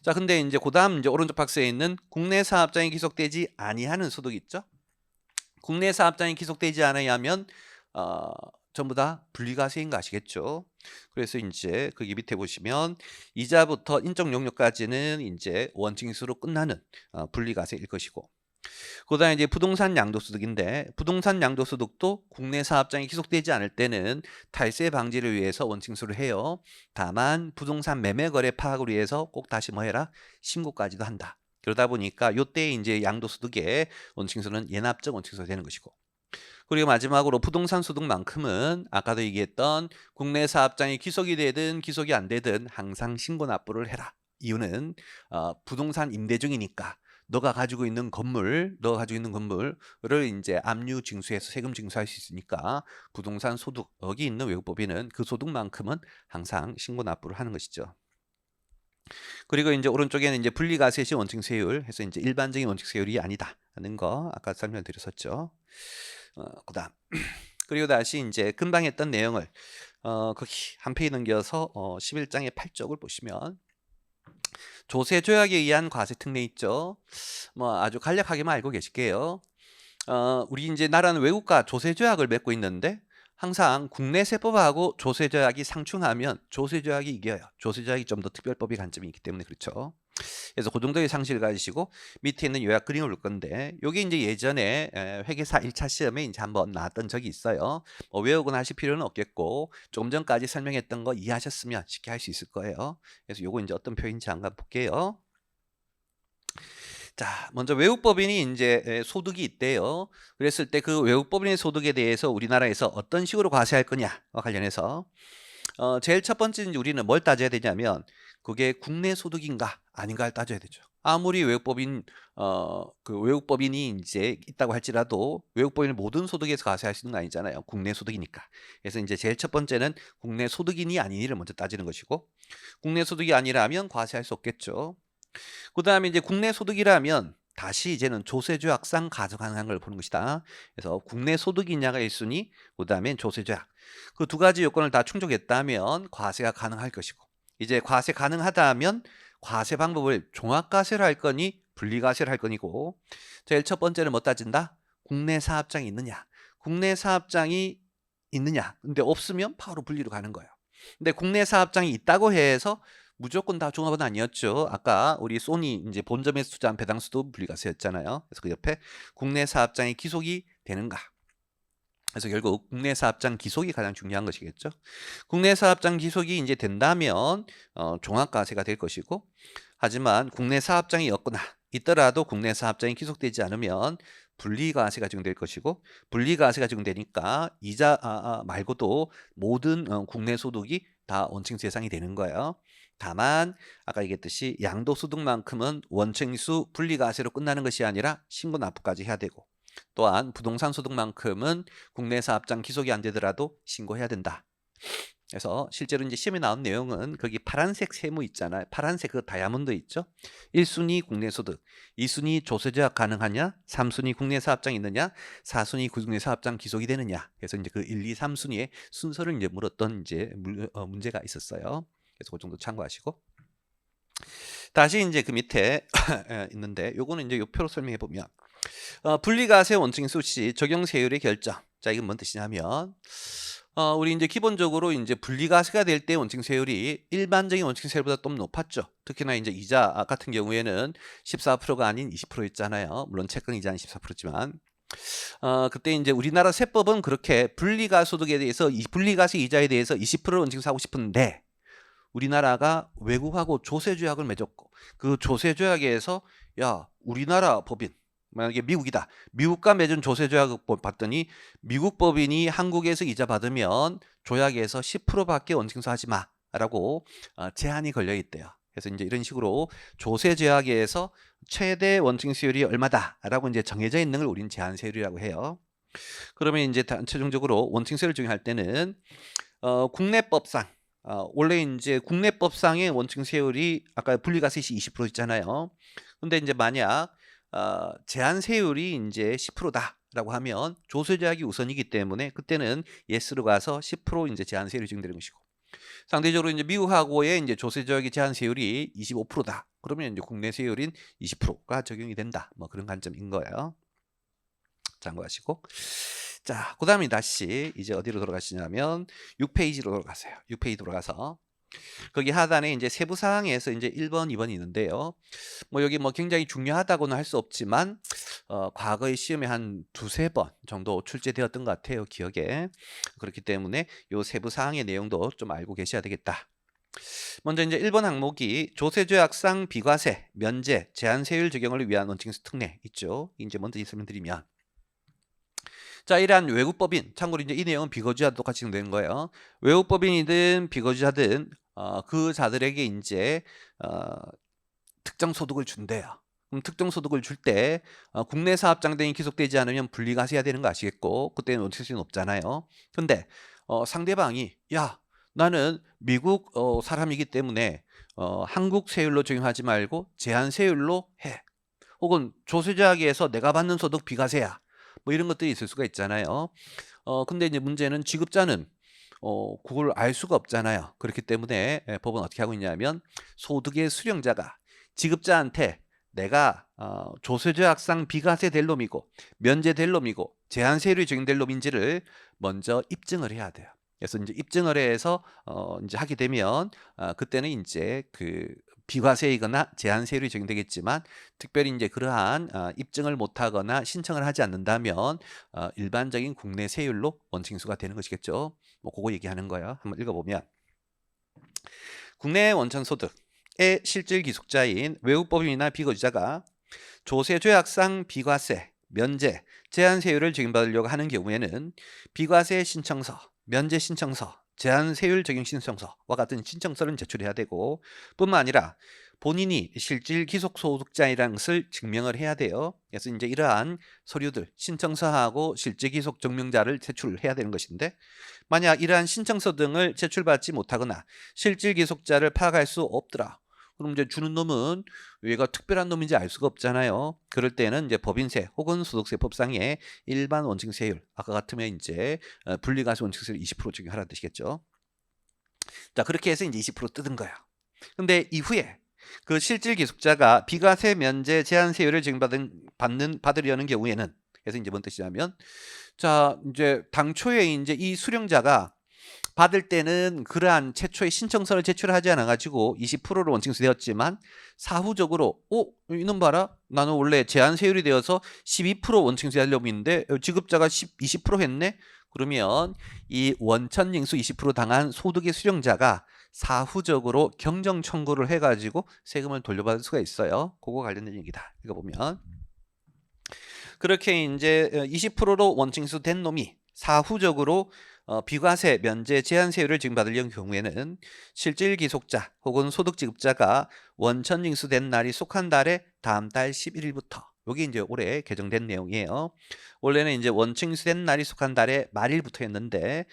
자, 근데 이제 그다음 이제 오른쪽 박스에 있는 국내 사업장이 기속되지 아니하는 소득 있죠. 국내 사업장이 기속되지 않아야 하면 전부 다 분리과세인 거 아시겠죠? 그래서 이제 거기 밑에 보시면 이자부터 인적 용료까지는 이제 원칙수로 끝나는 분리과세일 것이고, 그다음에 이제 부동산 양도소득인데, 부동산 양도소득도 국내 사업장이 기속되지 않을 때는 탈세 방지를 위해서 원칙수를 해요. 다만 부동산 매매 거래 파악을 위해서 꼭 다시 뭐 해라? 신고까지도 한다. 그러다 보니까 요때 이제 양도소득의 원칙수는 예납적 원칙수가 되는 것이고, 그리고 마지막으로 부동산 소득만큼은 아까도 얘기했던 국내 사업장이 기속이 되든 기속이 안 되든 항상 신고 납부를 해라. 이유는 부동산 임대 중이니까 너가 가지고 있는 건물을 이제 압류 징수해서 세금 징수할 수 있으니까 부동산 소득, 여기 있는 외국법인은 그 소득만큼은 항상 신고 납부를 하는 것이죠. 그리고 이제 오른쪽에는 이제 분리과세 시 원칙세율 해서 이제 일반적인 원칙세율이 아니다 하는 거 아까 설명드렸었죠. 그다음 그리고 다시 이제 금방 했던 내용을 거기 한 페이지 넘겨서 11장의 8쪽을 보시면 조세 조약에 의한 과세 특례 있죠. 뭐 아주 간략하게만 알고 계실게요. 우리 이제 나라는 외국과 조세 조약을 맺고 있는데 항상 국내 세법하고 조세 조약이 상충하면 조세 조약이 이겨요. 조세 조약이 좀 더 특별법의 관점이 있기 때문에 그렇죠. 그래서 그 정도의 상식을 가지시고 밑에 있는 요약 그림을 볼 건데, 요게 이제 예전에 회계사 1차 시험에 이제 한번 나왔던 적이 있어요. 뭐 외우거나 하실 필요는 없겠고 조금 전까지 설명했던 거 이해하셨으면 쉽게 할 수 있을 거예요. 그래서 요거 이제 어떤 표현인지 한번 볼게요. 자, 먼저 외국법인이 이제 소득이 있대요. 그랬을 때 그 외국법인의 소득에 대해서 우리나라에서 어떤 식으로 과세할 거냐와 관련해서 제일 첫 번째 우리는 뭘 따져야 되냐면 그게 국내 소득인가 아닌가를 따져야 되죠. 아무리 그 외국법인이 이제 있다고 할지라도 외국법인을 모든 소득에서 과세할 수 있는 건 아니잖아요. 국내 소득이니까. 그래서 이제 제일 첫 번째는 국내 소득이니 아니니를 먼저 따지는 것이고, 국내 소득이 아니라면 과세할 수 없겠죠. 그 다음에 이제 국내 소득이라면 다시 이제는 조세조약상 가져 가능한 걸 보는 것이다. 그래서 국내 소득이냐가 1순위, 그 다음에 조세조약. 그 두 가지 요건을 다 충족했다면 과세가 가능할 것이고, 이제 과세 가능하다면 과세 방법을 종합과세를 할 거니 분리과세를 할 거니고, 제일 첫 번째는 뭐 따진다? 국내 사업장이 있느냐. 국내 사업장이 있느냐. 근데 없으면 바로 분리로 가는 거예요. 근데 국내 사업장이 있다고 해서 무조건 다 종합은 아니었죠. 아까 우리 소니 이제 본점에서 투자한 배당수도 분리과세였잖아요. 그래서 그 옆에 국내 사업장이 기속이 되는가. 그래서 결국 국내 사업장 기속이 가장 중요한 것이겠죠. 국내 사업장 기속이 이제 된다면 종합과세가 될 것이고, 하지만 국내 사업장이 없거나 있더라도 국내 사업장이 기속되지 않으면 분리과세가 적용될 것이고, 분리과세가 적용되니까 이자 말고도 모든 국내 소득이 다 원칙세 대상이 되는 거예요. 다만 아까 얘기했듯이 양도소득만큼은 원칙수 분리과세로 끝나는 것이 아니라 신고 납부까지 해야 되고, 또한 부동산 소득만큼은 국내 사업장 기속이 안 되더라도 신고해야 된다. 그래서 실제로 이제 시험에 나온 내용은 거기 파란색 세무 있잖아요. 파란색 그 다이아몬드 있죠. 1순위 국내 소득, 2순위 조세조약 가능하냐, 3순위 국내 사업장 있느냐, 4순위 국내 사업장 기속이 되느냐. 그래서 이제 그 1, 2, 3순위의 순서를 이제 물었던 이제 문제가 있었어요. 그래서 그 정도 참고하시고, 다시 이제 그 밑에 있는데 요거는 이제 요 표로 설명해 보면 분리과세 원칙 수시 적용 세율의 결정. 자, 이건 뭔 뜻이냐면 우리 이제 기본적으로 이제 분리과세가 될 때 원칙 세율이 일반적인 원칙 세율보다 좀 높았죠. 특히나 이제 이자 같은 경우에는 14%가 아닌 20%였잖아요. 물론 채권 이자는 14%지만 그때 이제 우리나라 세법은 그렇게 분리과세 소득에 대해서 분리과세 이자에 대해서 20%를 원칙하고 싶은데, 우리나라가 외국하고 조세조약을 맺었고 그 조세조약에서 야, 우리나라 법인 만약에 미국이다. 미국과 맺은 조세조약을 봤더니 미국 법인이 한국에서 이자 받으면 조약에서 10%밖에 원칙수하지 마라고 제한이 걸려 있대요. 그래서 이제 이런 식으로 조세조약에서 최대 원칙수율이 얼마다라고 이제 정해져 있는 걸 우리는 제한세율이라고 해요. 그러면 이제 최종적으로 원칙세율을 적용할 때는 국내법상 원래 이제 국내법상의 원칙 세율이 아까 분리과세시 20% 있잖아요. 근데 이제 만약 제한 세율이 이제 10%다라고 하면 조세조약이 우선이기 때문에 그때는 예스로 가서 10% 이제 제한 세율이 적용되는 것이고, 상대적으로 이제 미국하고의 이제 조세조약의 제한 세율이 25%다. 그러면 이제 국내 세율인 20%가 적용이 된다. 뭐 그런 관점인 거예요. 참고하시고. 자, 그 다음에 다시 이제 어디로 돌아가시냐면 6페이지로 돌아가세요. 6페이지 돌아가서 거기 하단에 이제 세부 사항에서 이제 1번, 2번이 있는데요. 뭐 여기 뭐 굉장히 중요하다고는 할 수 없지만 과거의 시험에 한 두세 번 정도 출제되었던 것 같아요. 기억에. 그렇기 때문에 요 세부 사항의 내용도 좀 알고 계셔야 되겠다. 먼저 이제 1번 항목이 조세조약상 비과세, 면제, 제한세율 적용을 위한 원칙 특례 있죠. 이제 먼저 설명드리면 자, 이러한 외국법인, 참고로 이제 이 내용은 비거주자도 똑같이 적용되는 거예요. 외국법인이든 비거주자든 그 자들에게 이제 특정 소득을 준대요. 그럼 특정 소득을 줄 때 국내 사업장 등이 기속되지 않으면 분리과세해야 되는 거 아시겠고 그때는 원칙수는 없잖아요. 근데 상대방이 야 나는 미국 사람이기 때문에 한국 세율로 적용하지 말고 제한 세율로 해. 혹은 조세조약에서 내가 받는 소득 비과세야. 뭐 이런 것들이 있을 수가 있잖아요. 근데 이제 문제는 지급자는 그걸 알 수가 없잖아요. 그렇기 때문에 법은 어떻게 하고 있냐면 소득의 수령자가 지급자한테 내가 조세조약상 비과세 될 놈이고 면제될 놈이고 제한세율이 적용될 놈인지를 먼저 입증을 해야 돼요. 그래서 이제 입증을 해서 이제 하게 되면 그때는 이제 그 비과세이거나 제한세율이 적용되겠지만 특별히 이제 그러한 입증을 못하거나 신청을 하지 않는다면 일반적인 국내 세율로 원칙인수가 되는 것이겠죠. 뭐 그거 얘기하는 거예요. 한번 읽어보면 국내 원천소득의 실질 기속자인 외국법인이나 비거주자가 조세조약상 비과세, 면제, 제한세율을 적용받으려고 하는 경우에는 비과세 신청서, 면제 신청서, 제한세율 적용 신청서와 같은 신청서를 제출해야 되고 뿐만 아니라 본인이 실질 기속소득자이라는 것을 증명을 해야 돼요. 그래서 이제 이러한 서류들, 신청서하고 실질 기속 증명자를 제출해야 되는 것인데 만약 이러한 신청서 등을 제출받지 못하거나 실질 기속자를 파악할 수 없더라. 그럼 이제 주는 놈은 얘가 특별한 놈인지 알 수가 없잖아요. 그럴 때는 이제 법인세 혹은 소득세법상의 일반 원칙세율 아까 같으면 이제 분리과세 원칙세율 20% 적용하라는 뜻이겠죠. 자 그렇게 해서 이제 20% 뜯은 거야. 근데 이후에 그 실질 기속자가 비과세 면제 제한세율을 받으려는 경우에는 그래서 이제 뭔 뜻이냐면 자 이제 당초에 이제 이 수령자가 받을 때는 그러한 최초의 신청서를 제출하지 않아 가지고 20%로 원칙수 되었지만 사후적으로 이놈 봐라 나는 원래 제한세율이 되어서 12% 원칙수 하려고 했는데 지급자가 20% 했네. 그러면 이 원천징수 20% 당한 소득의 수령자가 사후적으로 경정 청구를 해가지고 세금을 돌려받을 수가 있어요. 그거 관련된 얘기다. 이거 보면 그렇게 이제 20%로 원칙수 된 놈이 사후적으로 비과세, 면제, 제한세율을 지급받으려는 경우에는 실질 기속자 혹은 소득지급자가 원천징수된 날이 속한 달의 다음 달 11일부터 여기 이제 올해 개정된 내용이에요. 원래는 이제 원칙수된 날이 속한 달의 말일부터였는데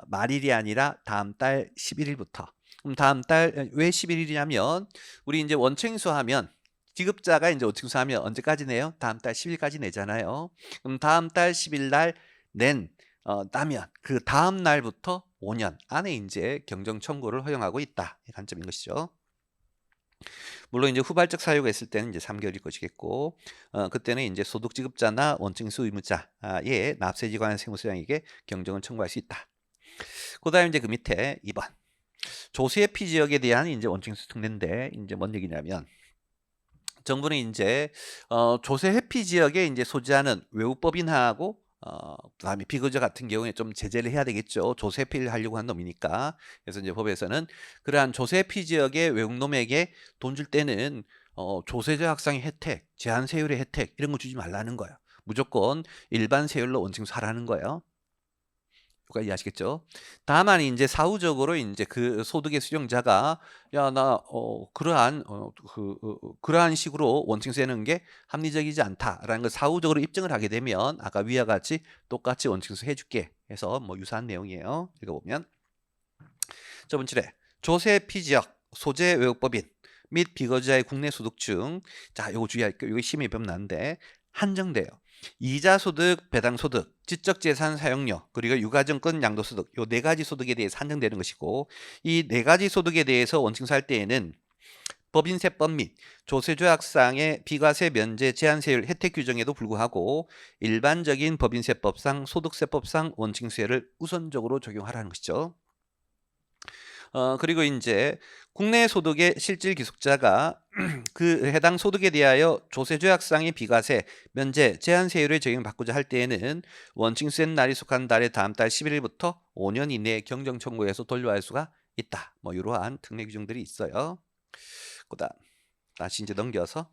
말일이 아니라 다음 달 11일부터. 그럼 다음 달 왜 11일이냐면 우리 이제 원칙수하면 지급자가 이제 원칙수하면 언제까지 내요? 다음 달 10일까지 내잖아요. 그럼 다음 달 10일 날 낸 따면 그 다음 날부터 5년 안에 이제 경정 청구를 허용하고 있다. 이 관점인 것이죠. 물론 이제 후발적 사유가 있을 때는 이제 3개월일 것이겠고 그때는 이제 소득지급자나 원칙수 의무자의 납세지관의 세무서장에게 경정을 청구할 수 있다. 그다음에 이제 그 밑에 2번 조세피 지역에 대한 이제 원칙수 특례인데 이제 뭔 얘기냐면 정부는 이제 조세 회피 지역에 이제 소지하는 외국법인하고 그다음에 비거주자 같은 경우에 좀 제재를 해야 되겠죠. 조세 회피를 하려고 한 놈이니까. 그래서 이제 법에서는 그러한 조세 회피 지역의 외국 놈에게 돈 줄 때는 조세제 확상의 혜택, 제한 세율의 혜택 이런 거 주지 말라는 거예요. 무조건 일반 세율로 원칙수 하라는 거예요. 이해하시겠죠? 다만 이제 사후적으로 이제 그 소득의 수령자가 야 나 그러한 식으로 원칙수 내는 게 합리적이지 않다라는 걸 사후적으로 입증을 하게 되면 아까 위와 같이 똑같이 원칙수 해줄게 해서 뭐 유사한 내용이에요. 읽어보면 저번 주에 조세 피지역 소재 외국법인 및 비거주자의 국내 소득 중 자 요거 주의할 거 이거 심의 배우면 나는데 한정돼요. 이자소득, 배당소득, 지적재산 사용료, 그리고 유가증권 양도소득 요 네 가지 소득에 대해서 한정되는 것이고 이 네 가지 소득에 대해서 원칙수 할 때에는 법인세법 및 조세조약상의 비과세 면제 제한세율 혜택 규정에도 불구하고 일반적인 법인세법상 소득세법상 원칙세를 우선적으로 적용하라는 것이죠. 그리고 이제 국내 소득의 실질 기속자가 그 해당 소득에 대하여 조세조약상의 비과세, 면제, 제한세율을 적용받고자 할 때에는 원칙세 날이 속한 달의 다음 달 11일부터 5년 이내에 경정 청구해서 돌려할 수가 있다. 뭐 이러한 특례 규정들이 있어요. 그다음 다시 이제 넘겨서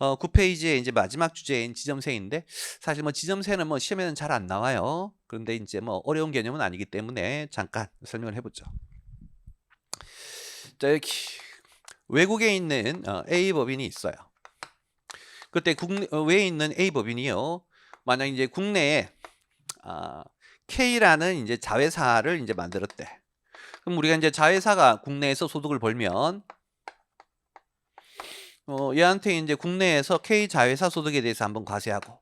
9페이지에 이제 마지막 주제인 지점세인데 사실 뭐 지점세는 뭐 시험에는 잘 안 나와요. 그런데 이제 뭐 어려운 개념은 아니기 때문에 잠깐 설명을 해보죠. 자, 여기 외국에 있는 A 법인이 있어요. 그때 국내에 있는 A 법인이요. 만약 이제 국내에 K라는 이제 자회사를 이제 만들었대. 그럼 우리가 이제 자회사가 국내에서 소득을 벌면 얘한테 이제 국내에서 K 자회사 소득에 대해서 한번 과세하고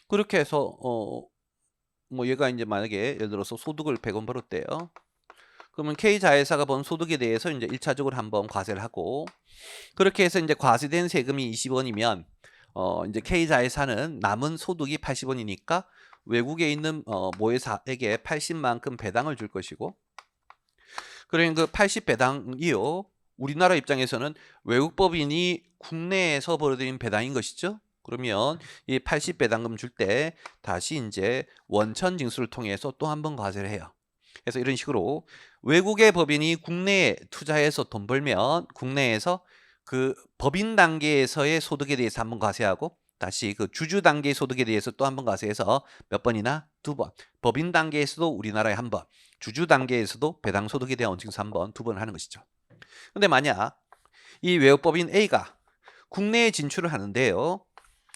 그렇게 해서 뭐 얘가 이제 만약에 예를 들어서 소득을 100원 벌었대요. 그러면 K 자회사가 번 소득에 대해서 이제 1차적으로 한번 과세를 하고 그렇게 해서 이제 과세된 세금이 20원이면 이제 K 자회사는 남은 소득이 80원이니까 외국에 있는 모회사에게 80만큼 배당을 줄 것이고 그러니까 그 80배당이요. 우리나라 입장에서는 외국 법인이 국내에서 벌어들인 배당인 것이죠. 그러면 이 80배당금 줄 때 다시 이제 원천 징수를 통해서 또 한 번 과세를 해요. 그래서 이런 식으로 외국의 법인이 국내에 투자해서 돈 벌면 국내에서 그 법인 단계에서의 소득에 대해서 한번 과세하고 다시 그 주주 단계의 소득에 대해서 또 한 번 과세해서 몇 번이나? 2번. 법인 단계에서도 우리나라에 한 번, 주주 단계에서도 배당 소득에 대한 원칙에서 한 번, 2번 하는 것이죠. 근데 만약 이 외국법인 A가 국내에 진출을 하는데요.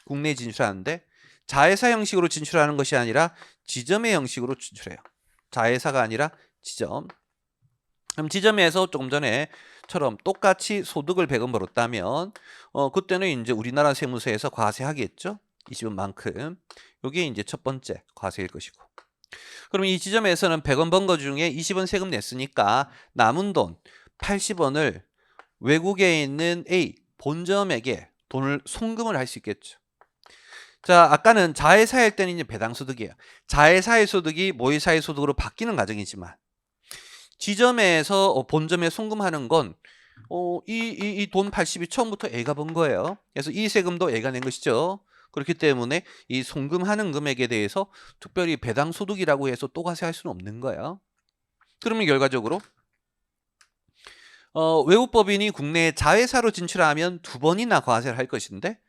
국내에 진출하는데 자회사 형식으로 진출하는 것이 아니라 지점의 형식으로 진출해요. 자회사가 아니라 지점. 그럼 지점에서 조금 전에처럼 똑같이 소득을 100원 벌었다면 그때는 이제 우리나라 세무서에서 과세하겠죠. 20원만큼. 이게 이제 첫 번째 과세일 것이고. 그럼 이 지점에서는 100원 번 거 중에 20원 세금 냈으니까 남은 돈 80원을 외국에 있는 A 본점에게 돈을 송금을 할 수 있겠죠. 자, 아까는 자회사일 때는 이제 배당소득이에요. 자회사의 소득이 모회사의 소득으로 바뀌는 과정이지만 지점에서 본점에 송금하는 건 이 돈 80이 처음부터 A가 번 거예요. 그래서 이 세금도 A가 낸 것이죠. 그렇기 때문에 이 송금하는 금액에 대해서 특별히 배당소득이라고 해서 또 과세할 수는 없는 거예요. 그러면 결과적으로 외국 법인이 국내에 자회사로 진출하면 2번이나 과세를 할 것인데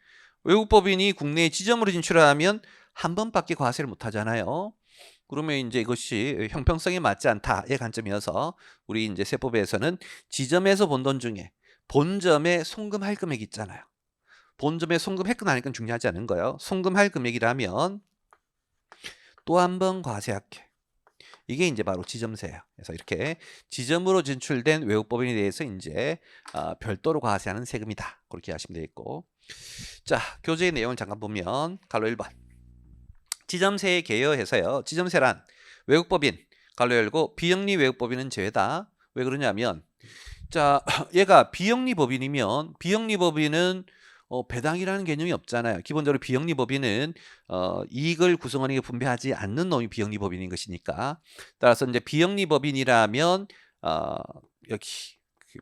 외국 법인이 국내에 지점으로 진출하면 한 번밖에 과세를 못 하잖아요. 그러면 이제 이것이 형평성에 맞지 않다의 관점이어서 우리 이제 세법에서는 지점에서 번 돈 중에 본점에 송금할 금액이 있잖아요. 본점에 송금했건 아니건 중요하지 않은 거예요. 송금할 금액이라면 또 한 번 과세할게. 이게 이제 바로 지점세예요. 그래서 이렇게 지점으로 진출된 외국 법인에 대해서 이제 별도로 과세하는 세금이다. 그렇게 하시면 되겠고. 자, 교재의 내용을 잠깐 보면 갈로 1번. 지점세에 개요해서요. 지점세란 외국법인 갈로 열고 비영리 외국법인은 제외다. 왜 그러냐면 자, 얘가 비영리 법인이면 비영리 법인은 배당이라는 개념이 없잖아요. 기본적으로 비영리 법인은 이익을 구성원에게 분배하지 않는 놈이 비영리 법인인 것이니까 따라서 이제 비영리 법인이라면 여기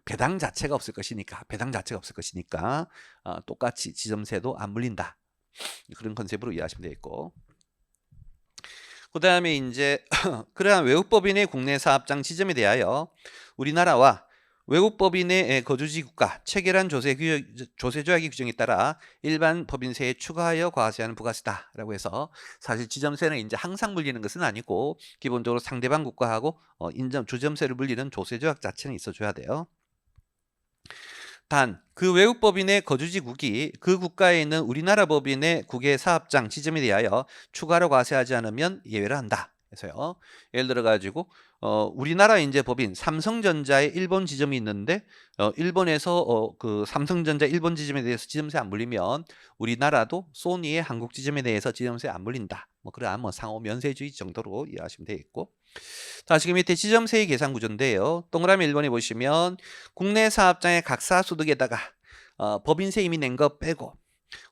배당 자체가 없을 것이니까 똑같이 지점세도 안 물린다. 그런 컨셉으로 이해하시면 되겠고. 그 다음에 이제 그러한 외국법인의 국내 사업장 지점에 대하여 우리나라와 외국법인의 거주지 국가 체결한 조세조약의 규정에 따라 일반 법인세에 추가하여 과세하는 부가세다라고 해서 사실 지점세는 이제 항상 물리는 것은 아니고 기본적으로 상대방 국가하고 주점세를 물리는 조세조약 자체는 있어줘야 돼요. 단, 그 외국 법인의 거주지국이 그 국가에 있는 우리나라 법인의 국외 사업장 지점에 대하여 추가로 과세하지 않으면 예외를 한다. 그래서요. 예를 들어 가지고 우리나라 이제 법인 삼성전자의 일본 지점이 있는데 일본에서 그 삼성전자 일본 지점에 대해서 지점세 안 물리면 우리나라도 소니의 한국 지점에 대해서 지점세 안 물린다. 뭐 그러한 뭐 상호 면세주의 정도로 이해하시면 되겠고. 자, 지금 밑에 지점세의 계산 구조인데요. 동그라미 1번에 보시면 국내 사업장의 각사 소득에다가 법인세 이미 낸 거 빼고,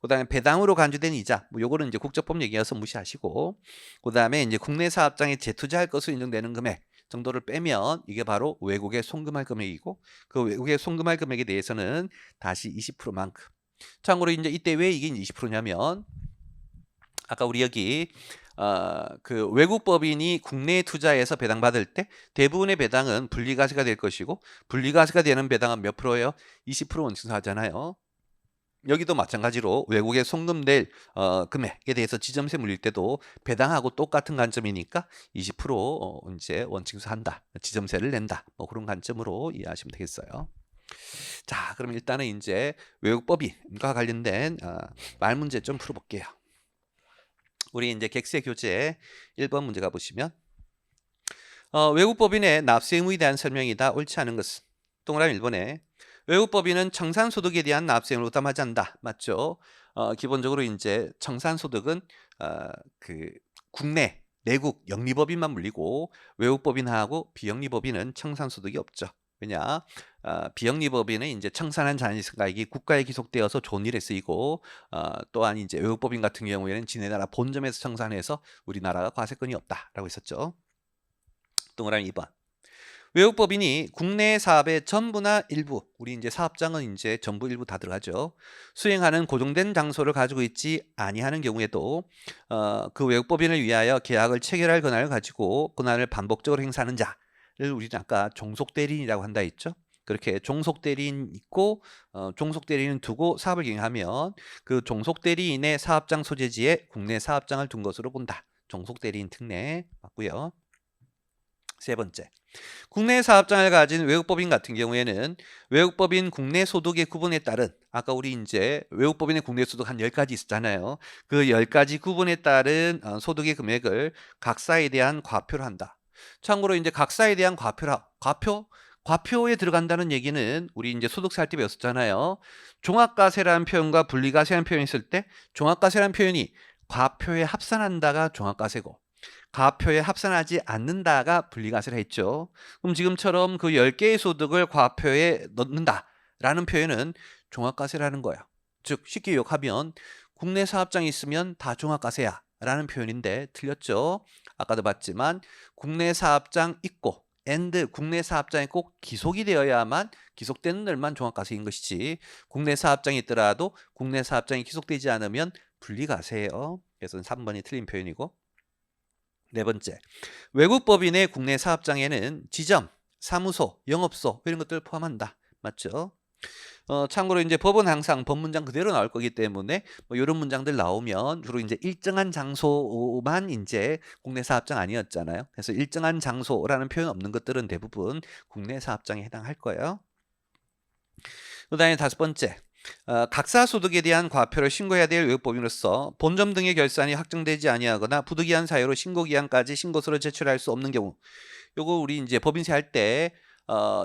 그다음에 배당으로 간주된 이자, 뭐 요거는 이제 국적법 얘기여서 무시하시고, 그다음에 이제 국내 사업장에 재투자할 것으로 인정되는 금액 정도를 빼면 이게 바로 외국에 송금할 금액이고, 그 외국에 송금할 금액에 대해서는 다시 20%만큼. 참고로 이제 이때 왜 이게 20%냐면 아까 우리 여기 그 외국 법인이 국내에 투자해서 배당받을 때 대부분의 배당은 분리과세가 될 것이고, 분리과세가 되는 배당은 몇 프로예요? 20% 원칙에서 하잖아요. 여기도 마찬가지로 외국에 송금될 금액에 대해서 지점세 물릴 때도 배당하고 똑같은 관점이니까 20% 이제 원칙에서 한다, 지점세를 낸다, 뭐 그런 관점으로 이해하시면 되겠어요. 자, 그럼 일단은 이제 외국법인과 관련된 말 문제 좀 풀어볼게요. 우리 이제 객세 교재 1번 문제 가보시면 외국법인의 납세 의무에 대한 설명이다. 옳지 않은 것은 동그라미 1번에 외국법인은 청산소득에 대한 납세 의무를 부담하지 않는다. 맞죠? 기본적으로 이제 청산소득은 그 국내 내국 영리법인만 물리고 외국법인하고 비영리법인은 청산소득이 없죠. 왜냐? 비영리법인은 이제 청산한 자산가액이 국가에 기속되어서 좋은 일에 쓰이고, 또한 이제 외국법인 같은 경우에는 지네 나라 본점에서 청산해서 우리나라가 과세권이 없다라고 했었죠. 동그라미 2번. 외국법인이 국내 사업의 전부나 일부, 우리 이제 사업장은 이제 전부 일부 다 들어가죠. 수행하는 고정된 장소를 가지고 있지 아니하는 경우에도 그 외국법인을 위하여 계약을 체결할 권한을 가지고 권한을 반복적으로 행사하는 자를 우리는 아까 종속대리인이라고 한다 했죠. 그렇게 종속대리인 있고 종속대리인 두고 사업을 경영하면 그 종속대리인의 사업장 소재지에 국내 사업장을 둔 것으로 본다. 종속대리인 특례 맞고요. 세 번째, 국내 사업장을 가진 외국법인 같은 경우에는 외국법인 국내 소득의 구분에 따른, 아까 우리 이제 외국법인의 국내 소득 한 10가지 있었잖아요. 그 10가지 구분에 따른 소득의 금액을 각사에 대한 과표를 한다. 참고로 이제 각사에 대한 과표에 들어간다는 얘기는 우리 이제 소득세 할 때 배웠었잖아요. 종합과세라는 표현과 분리과세라는 표현이 있을 때 종합과세라는 표현이 과표에 합산한다가 종합과세고, 과표에 합산하지 않는다가 분리과세를 했죠. 그럼 지금처럼 그 10개의 소득을 과표에 넣는다라는 표현은 종합과세라는 거예요. 즉 쉽게 기억하면 국내 사업장이 있으면 다 종합과세야 라는 표현인데 틀렸죠. 아까도 봤지만 국내 사업장 있고 국내 사업장이 꼭 기속이 되어야만, 기속되는 날만 종합과세인 것이지 국내 사업장이 있더라도 국내 사업장이 기속되지 않으면 분리과세예요. 그래서 3번이 틀린 표현이고. 네 번째, 외국법인의 국내 사업장에는 지점, 사무소, 영업소 이런 것들을 포함한다. 맞죠? 참고로 이제 법은 항상 법 문장 그대로 나올 거기 때문에 뭐 이런 문장들 나오면 주로 이제 일정한 장소만 이제 국내 사업장 아니었잖아요. 그래서 일정한 장소라는 표현 없는 것들은 대부분 국내 사업장에 해당할 거예요. 그다음에 5번째, 각사 소득에 대한 과표를 신고해야 될 외국법인으로서 본점 등의 결산이 확정되지 아니하거나 부득이한 사유로 신고기한까지 신고서를 제출할 수 없는 경우, 요거 우리 이제 법인세 할 때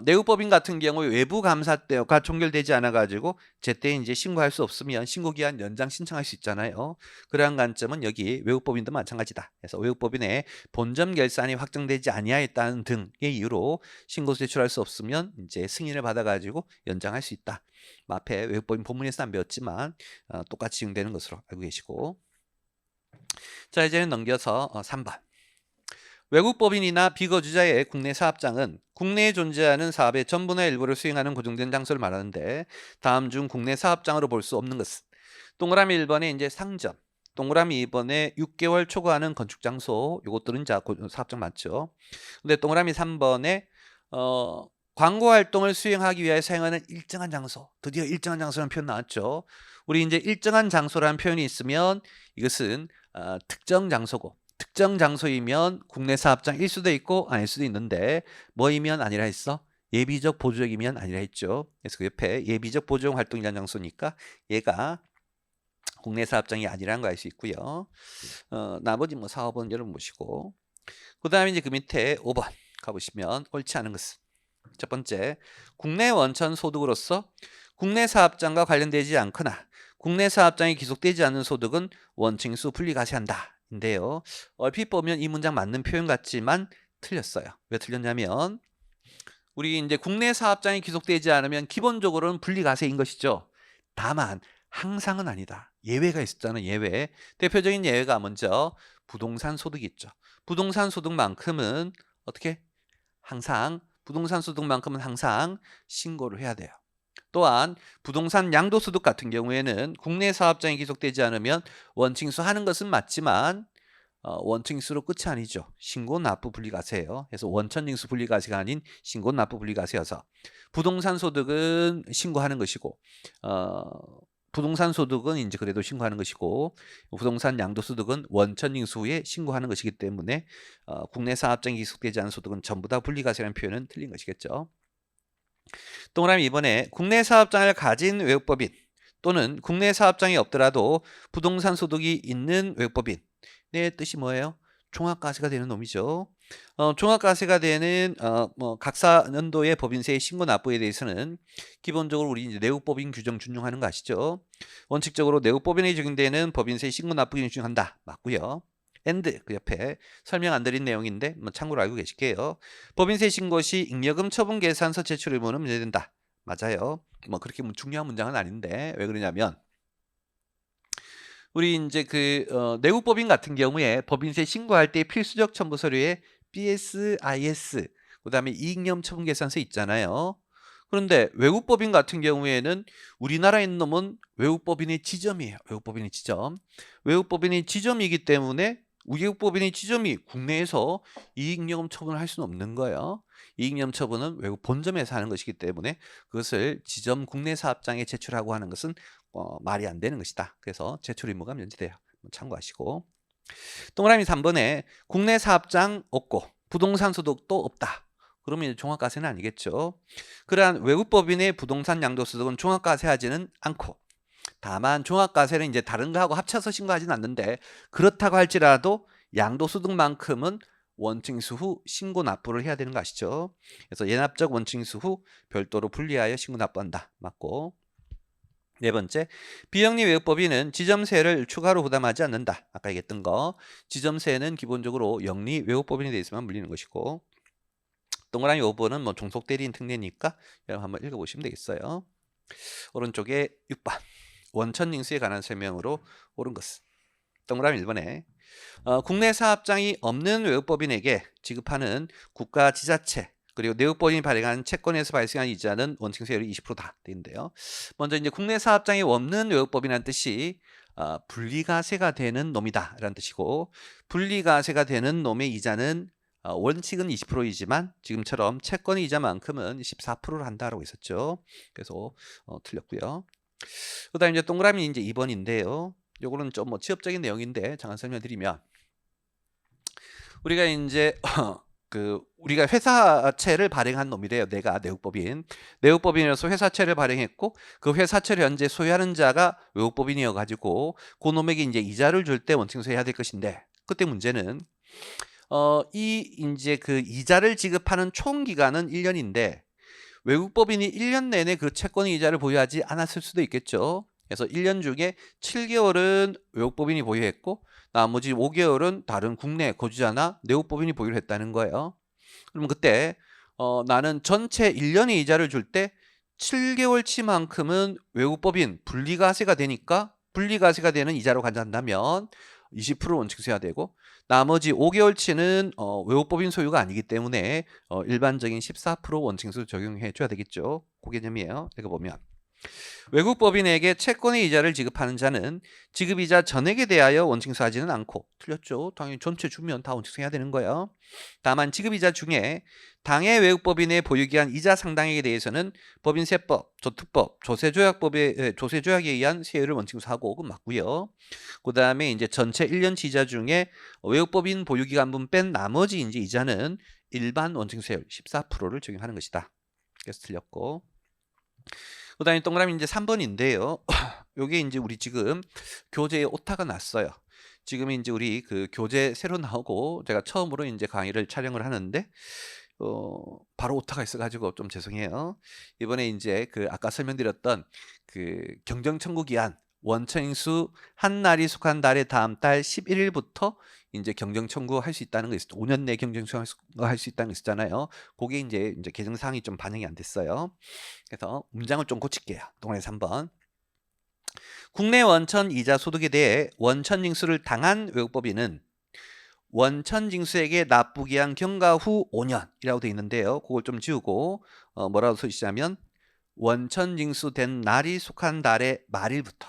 내국법인 같은 경우에 외부 감사 때가 종결되지 않아 가지고 제때 이제 신고할 수 없으면 신고기한 연장 신청할 수 있잖아요. 그러한 관점은 여기 외국법인도 마찬가지다. 그래서 외국법인의 본점 결산이 확정되지 아니하였다는 등의 이유로 신고서 제출할 수 없으면 이제 승인을 받아 가지고 연장할 수 있다. 앞에 외국법인 본문에서 안 배웠지만 똑같이 적용되는 것으로 알고 계시고. 자, 이제는 넘겨서 3번. 외국법인이나 비거주자의 국내 사업장은 국내에 존재하는 사업의 전부나 일부를 수행하는 고정된 장소를 말하는데 다음 중 국내 사업장으로 볼 수 없는 것은 동그라미 1번에 이제 상점, 동그라미 2번에 6개월 초과하는 건축 장소, 이것들은 자 사업장 맞죠? 근데 동그라미 3번에 광고 활동을 수행하기 위해 사용하는 일정한 장소, 드디어 일정한 장소라는 표현 나왔죠. 우리 이제 일정한 장소라는 표현이 있으면 이것은 특정 장소고, 특정 장소이면 국내 사업장일 수도 있고 아닐 수도 있는데 뭐이면 아니라 했어? 예비적 보조적이면 아니라 했죠. 그래서 그 옆에 예비적 보조적 활동이라는 장소니까 얘가 국내 사업장이 아니라는 거 알 수 있고요. 나머지 뭐 사업은 여러분 보시고, 그 다음에 이제 그 밑에 5번 가보시면 옳지 않은 것은 첫 번째, 국내 원천 소득으로서 국내 사업장과 관련되지 않거나 국내 사업장이 기속되지 않는 소득은 원칙수 분리과세한다. 인데요. 얼핏 보면 이 문장 맞는 표현 같지만 틀렸어요. 왜 틀렸냐면 우리 이제 국내 사업장이 귀속되지 않으면 기본적으로는 분리과세인 것이죠. 다만 항상은 아니다. 예외가 있었잖아요. 예외. 대표적인 예외가 먼저 부동산 소득이 있죠. 부동산 소득만큼은 어떻게? 항상 부동산 소득만큼은 항상 신고를 해야 돼요. 또한 부동산 양도소득 같은 경우에는 국내 사업장이 귀속되지 않으면 원칙수 하는 것은 맞지만 원칙수로 끝이 아니죠. 신고 납부 분리과세예요. 그래서 원천징수 분리과세가 아닌 신고 납부 분리과세여서 부동산 소득은 신고하는 것이고 부동산 소득은 이제 그래도 신고하는 것이고 부동산 양도소득은 원천징수 후에 신고하는 것이기 때문에 국내 사업장이 귀속되지 않은 소득은 전부 다 분리과세라는 표현은 틀린 것이겠죠. 동그라미 이번에 국내 사업장을 가진 외국법인 또는 국내 사업장이 없더라도 부동산 소득이 있는 외국법인의 뜻이 뭐예요? 종합과세가 되는 놈이죠. 종합과세가 되는 각 연도의 법인세의 신고 납부에 대해서는 기본적으로 우리 이제 내국법인 규정 준용하는 거 아시죠? 원칙적으로 내국법인에 적용되는 법인세 신고 납부 기준 준용한다. 맞고요. and 그 옆에 설명 안 드린 내용인데 참고로 알고 계실게요. 법인세 신고 시 잉여금 처분 계산서 제출 의무는 문제된다. 맞아요. 그렇게 중요한 문장은 아닌데 왜 그러냐면 우리 이제 내국법인 같은 경우에 법인세 신고할 때 필수적 첨부 서류에 BSIS 그다음에 이익녀금 처분 계산서 있잖아요. 그런데 외국법인 같은 경우에는 우리나라에 있는 놈은 외국법인의 지점이에요. 외국법인의 지점. 외국법인의 지점이기 때문에 외국법인의 지점이 국내에서 이익녀금 처분을 할 수는 없는 거예요. 이익녀금 처분은 외국 본점에서 하는 것이기 때문에 그것을 지점 국내 사업장에 제출하고 하는 것은 말이 안 되는 것이다. 그래서 제출 의무가 면제돼요. 참고하시고. 동그라미 3번에 국내 사업장 없고 부동산 소득도 없다. 그러면 종합과세는 아니겠죠. 그러한 외국법인의 부동산 양도소득은 종합과세하지는 않고 다만 종합과세는 이제 다른 거하고 합쳐서 신고하지는 않는데 그렇다고 할지라도 양도소득만큼은 원칙수 후 신고 납부를 해야 되는 거 아시죠? 그래서 예납적 원칙수 후 별도로 분리하여 신고 납부한다. 맞고. 네 번째, 비영리 외국법인은 지점세를 추가로 부담하지 않는다. 아까 얘기했던 거. 지점세는 기본적으로 영리 외국법인에 대해서만 물리는 것이고 동그라미 5번은 종속대리인 특례니까 여러분 한번 읽어보시면 되겠어요. 오른쪽에 6번 원천징수에 관한 설명으로 옳은 것은 동그라미 1번에 국내 사업장이 없는 외국법인에게 지급하는 국가 지자체 그리고 내국법인이 발행한 채권에서 발생한 이자는 원칙세율이 20%다 되는데요. 먼저 이제 국내 사업장이 없는 외국법인이라는 뜻이 분리과세가 되는 놈이다 라는 뜻이고 분리과세가 되는 놈의 이자는 원칙은 20%이지만 지금처럼 채권의 이자만큼은 14%를 한다라고 했었죠. 그래서 틀렸고요. 그다음 이제 동그라미 이제 2번인데요. 요거는 좀 취업적인 내용인데 잠깐 설명드리면 우리가 이제 우리가 회사채를 발행한 놈이래요. 내가 내국법인. 내국법인이라서 회사채를 발행했고 그 회사채를 현재 소유하는 자가 외국법인이어 가지고 그 놈에게 이제 이자를 줄 때 원칙세해야 될 것인데 그때 문제는 이제 이자를 지급하는 총 기간은 1년인데 외국법인이 1년 내내 그 채권의 이자를 보유하지 않았을 수도 있겠죠. 그래서 1년 중에 7개월은 외국법인이 보유했고 나머지 5개월은 다른 국내 거주자나 내국법인이 보유를 했다는 거예요. 그럼 그때 나는 전체 1년의 이자를 줄 때 7개월치만큼은 외국법인 분리과세가 되니까 분리과세가 되는 이자로 가져간다면 20% 원칙세야 되고 나머지 5개월치는 외국법인 소유가 아니기 때문에 일반적인 14% 원칙수 적용해 줘야 되겠죠. 그 개념이에요. 읽어보면 외국법인에게 채권의 이자를 지급하는 자는 지급이자 전액에 대하여 원칙수하지는 않고 틀렸죠. 당연히 전체 주면 다 원칙수해야 되는 거예요. 다만 지급이자 중에 당해 외국법인의 보유기한 이자 상당액에 대해서는 법인세법, 조특법, 조세조약에 의한 세율을 원칙수하고 그건 맞고요. 그 다음에 이제 전체 1년치 이자 중에 외국법인 보유기간분 뺀 나머지 이제 이자는 일반 원칙세율 14%를 적용하는 것이다. 그래서 틀렸고. 그 다음에 동그라미 이제 3번인데요. 요게 이제 우리 지금 교재에 오타가 났어요. 지금 이제 우리 교재 새로 나오고 제가 처음으로 이제 강의를 촬영을 하는데 바로 오타가 있어가지고 좀 죄송해요. 이번에 이제 아까 설명드렸던 경정 청구 기한 원천징수 한 날이 속한 달의 다음 달 11일부터 이제 경정 청구할 수 있다는 거 있었죠. 5년 내 경정 청구할 수 있다는 거 있었잖아요. 그게 이제 개정 사항이 좀 반영이 안 됐어요. 그래서 문장을 좀 고칠게요. 동그라미 3번. 국내 원천 이자 소득에 대해 원천징수를 당한 외국법인은 원천징수에게 납부기 한 경과 후 5년이라고 되어 있는데요. 그걸 좀 지우고 뭐라고 써주시냐면 원천징수된 날이 속한 달의 말일부터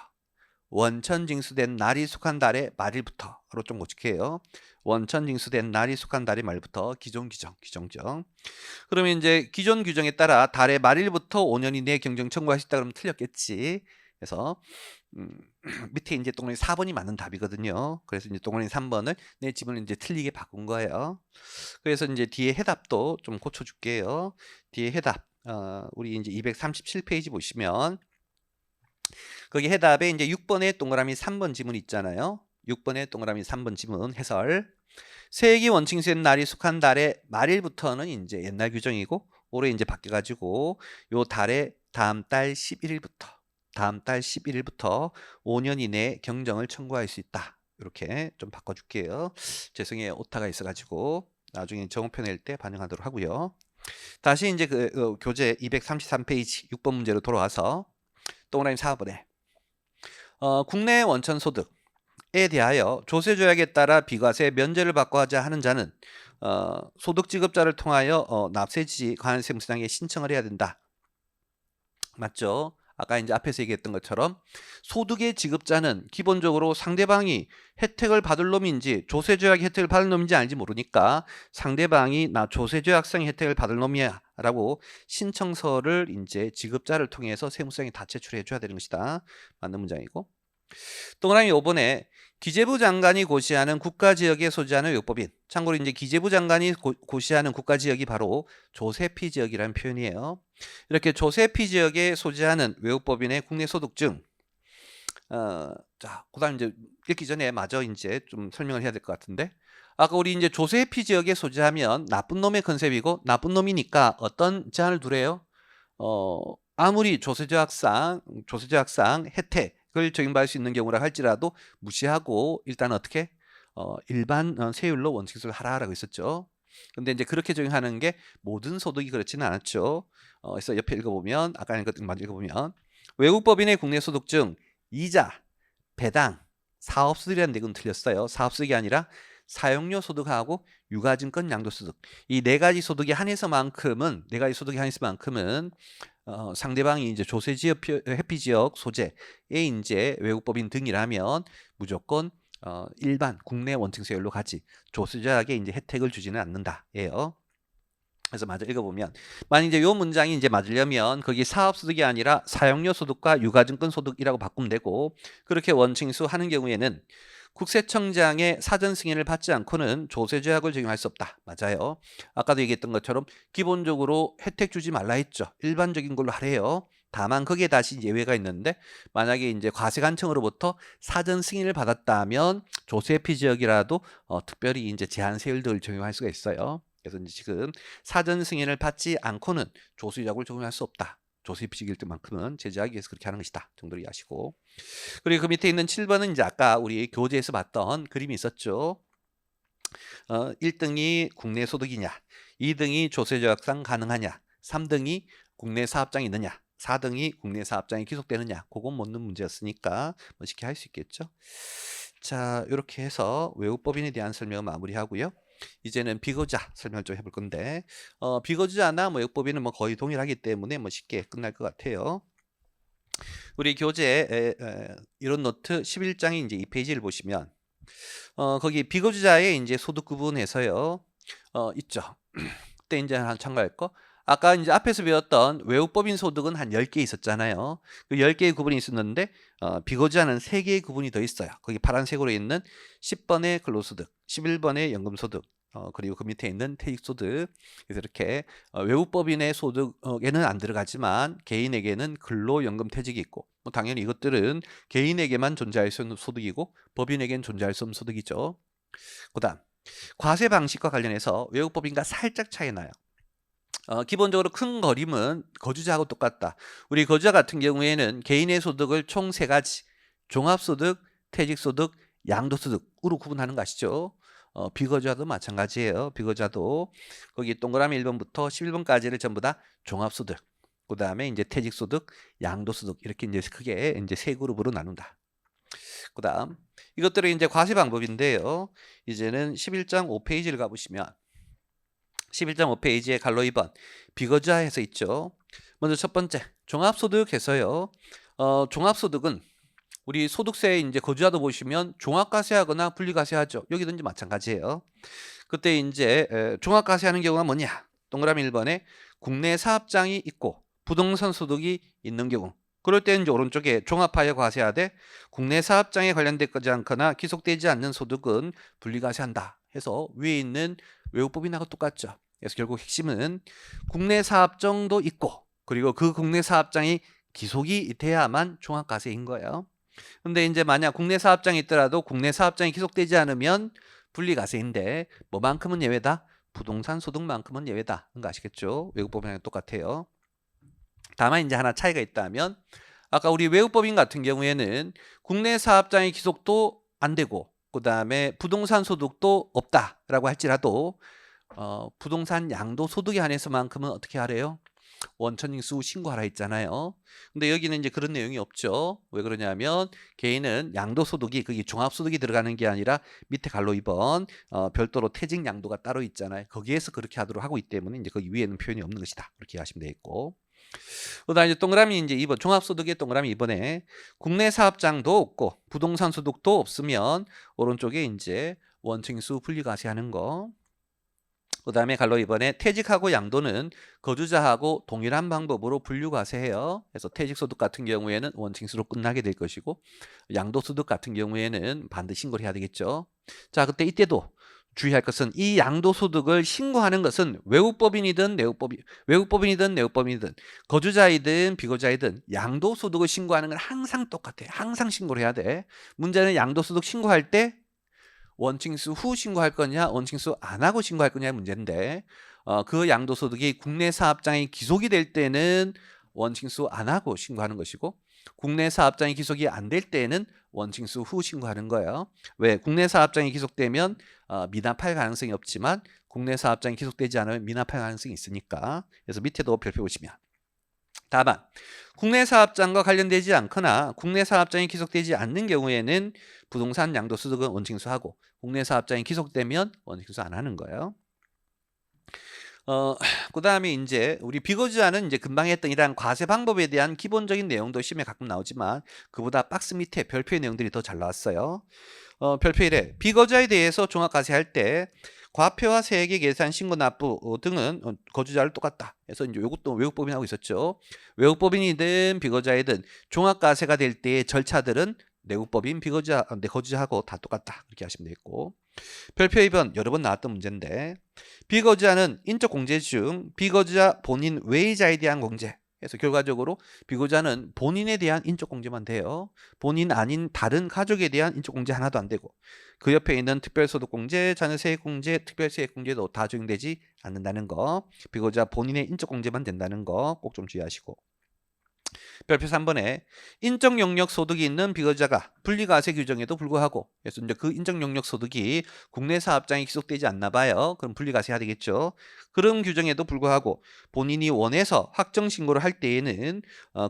원천징수된 날이 속한 달의 말일부터로 좀 고칠게요. 원천징수된 날이 속한 달의 말부터 기존 규정. 그러면 이제 기존 규정에 따라 달의 말일부터 5년 이내에 경정 청구할 수 있다 그러면 틀렸겠지. 그래서 밑에 이제 동그라미 4번이 맞는 답이거든요. 그래서 이제 동그라미 3번을 내 지문을 이제 틀리게 바꾼 거예요. 그래서 이제 뒤에 해답도 좀 고쳐줄게요. 뒤에 해답, 우리 이제 237페이지 보시면 거기 해답에 이제 6번에 동그라미 3번 지문 있잖아요. 6번에 동그라미 3번 지문 해설. 세기 원칙된 날이 속한 달의 말일부터는 이제 옛날 규정이고 올해 이제 바뀌어가지고 요 달의 다음 달 11일부터 5년 이내에 경정을 청구할 수 있다. 이렇게 좀 바꿔줄게요. 죄송해요. 오타가 있어가지고 나중에 정오표 낼 때 반영하도록 하고요. 다시 이제 교재 233페이지 6번 문제로 돌아와서 동그라미 4번에 국내 원천 소득에 대하여 조세 조약에 따라 비과세 면제를 받고자 하는 자는 소득 지급자를 통하여 납세지 관세무상에 신청을 해야 된다. 맞죠? 아까 이제 앞에서 얘기했던 것처럼 소득의 지급자는 기본적으로 상대방이 혜택을 받을 놈인지 조세조약 혜택을 받을 놈인지 알지 모르니까 상대방이 나 조세조약상 혜택을 받을 놈이야 라고 신청서를 이제 지급자를 통해서 세무서에 다 제출해 줘야 되는 것이다. 맞는 문장이고 동그라미 5번에 기재부 장관이 고시하는 국가지역에 소지하는 외국법인. 참고로 이제 기재부 장관이 고시하는 국가지역이 바로 조세피 지역이라는 표현이에요. 이렇게 조세피 지역에 소지하는 외국법인의 국내 소득증. 자, 그다음 이제 읽기 전에 마저 이제 좀 설명을 해야 될 것 같은데. 아까 우리 이제 조세피 지역에 소지하면 나쁜 놈의 컨셉이고 나쁜 놈이니까 어떤 제한을 두래요? 아무리 조세조약상 혜택을 적용받을 수 있는 경우라 할지라도 무시하고 일단 어떻게 일반 세율로 원칙수를 하라라고 했었죠. 근데 이제 그렇게 적용하는 게 모든 소득이 그렇지는 않았죠. 그래서 옆에 읽어보면 아까 먼저 읽어보면 외국법인의 국내 소득증 이자, 배당, 사업수익이라는 내용은 틀렸어요. 사업수익이 아니라 사용료 소득하고 유가증권 양도소득 이 네 가지 소득이 한해서만큼은 상대방이 이제 조세지역 회피지역 소재에 이제 외국법인 등이라면 무조건 일반 국내 원칙세율로 가지 조세조약에 이제 혜택을 주지는 않는다예요. 그래서 마저 읽어보면 만약 이제 요 문장이 이제 맞으려면 거기 사업소득이 아니라 사용료 소득과 유가증권 소득이라고 바꾸면 되고 그렇게 원칙수 하는 경우에는 국세청장의 사전 승인을 받지 않고는 조세조약을 적용할 수 없다. 맞아요. 아까도 얘기했던 것처럼 기본적으로 혜택 주지 말라 했죠. 일반적인 걸로 하래요. 다만 거기에 다시 예외가 있는데 만약에 이제 과세관청으로부터 사전 승인을 받았다면 조세피 지역이라도 특별히 이제 제한 세율들을 적용할 수가 있어요. 그래서 이제 지금 사전 승인을 받지 않고는 조세조약을 적용할 수 없다. 조세피직일 때만큼은 제재하기 위해서 그렇게 하는 것이다. 정도로 이해하시고. 그리고 그 밑에 있는 7번은 이제 아까 우리 교재에서 봤던 그림이 있었죠. 1등이 국내 소득이냐, 2등이 조세조약상 가능하냐, 3등이 국내 사업장이 있느냐, 4등이 국내 사업장이 기속되느냐. 그건 묻는 문제였으니까 뭐 쉽게 할 수 있겠죠. 자, 이렇게 해서 외국법인에 대한 설명을 마무리하고요. 이제는 비거주자 설명을 좀 해볼 건데 비거주자나 뭐 외국법인은 뭐 거의 동일하기 때문에 뭐 쉽게 끝날 것 같아요. 우리 교재 이론 노트 11장의 이제 2페이지를 보시면 거기 비거주자의 이제 소득 구분해서요 있죠. 그때 이제 한 참고할 거. 아까 이제 앞에서 배웠던 외국법인 소득은 한 10개 있었잖아요. 그 10개의 구분이 있었는데 비거주자는 3개의 구분이 더 있어요. 거기 파란색으로 있는 10번의 근로소득, 11번의 연금소득, 그리고 그 밑에 있는 퇴직소득. 그래서 이렇게 외국법인의 소득에는 안 들어가지만 개인에게는 근로연금 퇴직이 있고 뭐 당연히 이것들은 개인에게만 존재할 수 있는 소득이고 법인에게는 존재할 수 없는 소득이죠. 그 다음 과세 방식과 관련해서 외국법인과 살짝 차이 나요. 기본적으로 큰 그림은 거주자하고 똑같다. 우리 거주자 같은 경우에는 개인의 소득을 총 3가지 종합소득, 퇴직소득, 양도소득으로 구분하는 거 아시죠? 비거주자도 마찬가지예요. 비거주자도 거기 동그라미 1번부터 11번까지를 전부 다 종합소득, 그 다음에 이제 퇴직소득, 양도소득 이렇게 이제 크게 이제 세 그룹으로 나눈다. 그 다음 이것들은 이제 과세 방법인데요. 이제는 11장 5페이지를 가보시면 11장 5페이지에 갈로 2번 비거주자 해서 있죠. 먼저 첫 번째 종합소득 해서요. 종합소득은 우리 소득세 이제 거주자도 보시면 종합과세하거나 분리과세하죠. 여기도 이제 마찬가지예요. 그때 이제 종합과세하는 경우가 뭐냐? 동그라미 1번에 국내 사업장이 있고 부동산 소득이 있는 경우. 그럴 때는 이제 오른쪽에 종합하여 과세하되 국내 사업장에 관련되지 않거나 기속되지 않는 소득은 분리과세한다 해서 위에 있는 외국법인하고 똑같죠. 그래서 결국 핵심은 국내 사업장도 있고 그리고 그 국내 사업장이 기속이 돼야만 종합과세인 거예요. 근데 이제 만약 국내 사업장이 있더라도 국내 사업장이 기속되지 않으면 분리과세인데 뭐만큼은 예외다? 부동산 소득만큼은 예외다. 그거 아시겠죠? 외국법인이랑 똑같아요. 다만 이제 하나 차이가 있다면 아까 우리 외국법인 같은 경우에는 국내 사업장의 기속도 안 되고 그 다음에 부동산 소득도 없다라고 할지라도 부동산 양도소득에 한해서만큼은 어떻게 하래요? 원천징수 신고하라 했잖아요. 근데 여기는 이제 그런 내용이 없죠. 왜 그러냐면 개인은 양도소득이 그게 종합소득이 들어가는 게 아니라 밑에 갈로 2번 별도로 퇴직 양도가 따로 있잖아요. 거기에서 그렇게 하도록 하고 있기 때문에 이제 거기 위에는 표현이 없는 것이다. 그렇게 하시면 되겠고. 그다음에 이제 동그라미 이제 2번 종합소득의 동그라미 2번에 국내 사업장도 없고 부동산 소득도 없으면 오른쪽에 이제 원칙수 분리과세하는 거. 그 다음에 갈로 2번에 퇴직하고 양도는 거주자하고 동일한 방법으로 분류과세해요. 그래서 퇴직소득 같은 경우에는 원칙수로 끝나게 될 것이고 양도소득 같은 경우에는 반드시 신고를 해야 되겠죠. 자, 그때 이때도 주의할 것은 이 양도소득을 신고하는 것은 외국법인이든 내국법인이든 거주자이든 비거주자이든 양도소득을 신고하는 건 항상 똑같아요. 항상 신고를 해야 돼. 문제는 양도소득 신고할 때 원칙수 후 신고할 거냐 원칙수 안 하고 신고할 거냐의 문제인데 그 양도소득이 국내 사업장이 기속이 될 때는 원칙수 안 하고 신고하는 것이고 국내 사업장이 기속이 안 될 때는 원칙수 후 신고하는 거예요. 왜? 국내 사업장이 기속되면 미납할 가능성이 없지만 국내 사업장이 기속되지 않으면 미납할 가능성이 있으니까. 그래서 밑에도 별표 보시면 다만 국내 사업장과 관련되지 않거나 국내 사업장이 기속되지 않는 경우에는 부동산 양도소득은 원칙수하고 국내 사업장이 기속되면 원칙수 안 하는 거예요. 그 다음에 이제 우리 비거주자는 이제 금방 했던 이러한 과세 방법에 대한 기본적인 내용도 시험에 가끔 나오지만 그보다 박스 밑에 별표의 내용들이 더 잘 나왔어요. 별표 1에 비거주자에 대해서 종합과세할 때 과표와 세액의 계산, 신고, 납부 등은 거주자를 똑같다. 그래서 이제 이것도 외국법인하고 있었죠. 외국법인이든 비거주자이든 종합과세가 될 때의 절차들은 내국법인, 비거주자, 거주자하고 다 똑같다. 그렇게 하시면 되겠고. 별표 2번 여러 번 나왔던 문제인데 비거주자는 인적 공제 중 비거주자 본인 외의자에 대한 공제. 그래서 결과적으로 비거주자는 본인에 대한 인적 공제만 돼요. 본인 아닌 다른 가족에 대한 인적 공제 하나도 안 되고 그 옆에 있는 특별소득공제, 자녀세액공제, 특별세액공제도 다 적용되지 않는다는 거. 비거주자 본인의 인적 공제만 된다는 거 꼭 좀 주의하시고. 별표 3번에 인적 영역 소득이 있는 비거주자가 분리과세 규정에도 불구하고 그래서 이제 그 인적 영역 소득이 국내 사업장에 기속되지 않나 봐요. 그럼 분리과세 해야 되겠죠. 그런 규정에도 불구하고 본인이 원해서 확정 신고를 할 때에는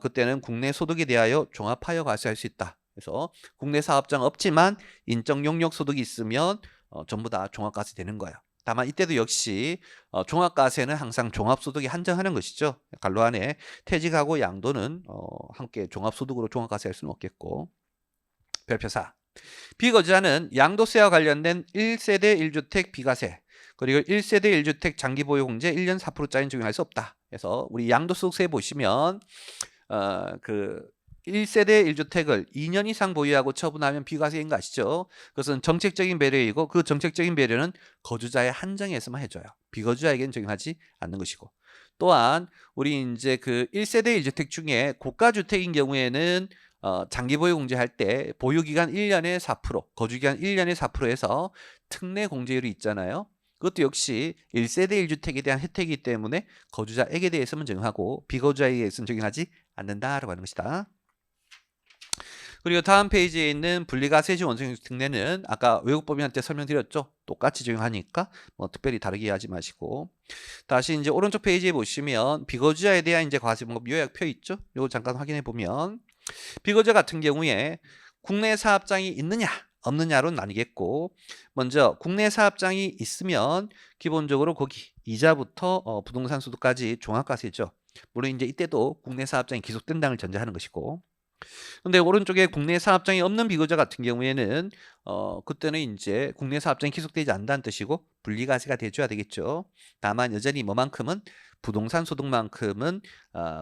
그때는 국내 소득에 대하여 종합하여 과세할 수 있다. 그래서 국내 사업장 없지만 인적 영역 소득이 있으면 전부 다 종합과세 되는 거예요. 다만 이때도 역시 종합과세는 항상 종합소득에 한정하는 것이죠. 갈로 안에 퇴직하고 양도는 함께 종합소득으로 종합과세할 수는 없겠고. 별표 4. 비거주자는 양도세와 관련된 1세대 1주택 비과세 그리고 1세대 1주택 장기보유공제 1년 4%짜리 적용할 수 없다. 그래서 우리 양도소득세 보시면 그 1세대 1주택을 2년 이상 보유하고 처분하면 비과세인 거 아시죠? 그것은 정책적인 배려이고 그 정책적인 배려는 거주자의 한정에서만 해줘요. 비거주자에게는 적용하지 않는 것이고. 또한 우리 이제 그 1세대 1주택 중에 고가주택인 경우에는 장기 보유 공제할 때 보유기간 1년에 4%, 거주기간 1년에 4%에서 특례 공제율이 있잖아요. 그것도 역시 1세대 1주택에 대한 혜택이기 때문에 거주자에게 대해서만 적용하고 비거주자에게 대해서는 적용하지 않는다라고 하는 것이다. 그리고 다음 페이지에 있는 분리가세시 원천징수 특례는 아까 외국법인한테 설명드렸죠. 똑같이 적용하니까 뭐 특별히 다르게 하지 마시고. 다시 이제 오른쪽 페이지에 보시면 비거주자에 대한 이제 과세방법 요약표 있죠. 요거 잠깐 확인해 보면 비거주자 같은 경우에 국내 사업장이 있느냐 없느냐로 나뉘겠고, 먼저 국내 사업장이 있으면 기본적으로 거기 이자부터 부동산 소득까지 종합과세죠. 물론 이제 이때도 국내 사업장이 기속된다는 걸 전제하는 것이고, 근데 오른쪽에 국내 사업장이 없는 비거주자 같은 경우에는 그때는 이제 국내 사업장이 기속되지 않는다는 뜻이고 분리과세가 돼줘야 되겠죠. 다만 여전히 뭐만큼은 부동산 소득만큼은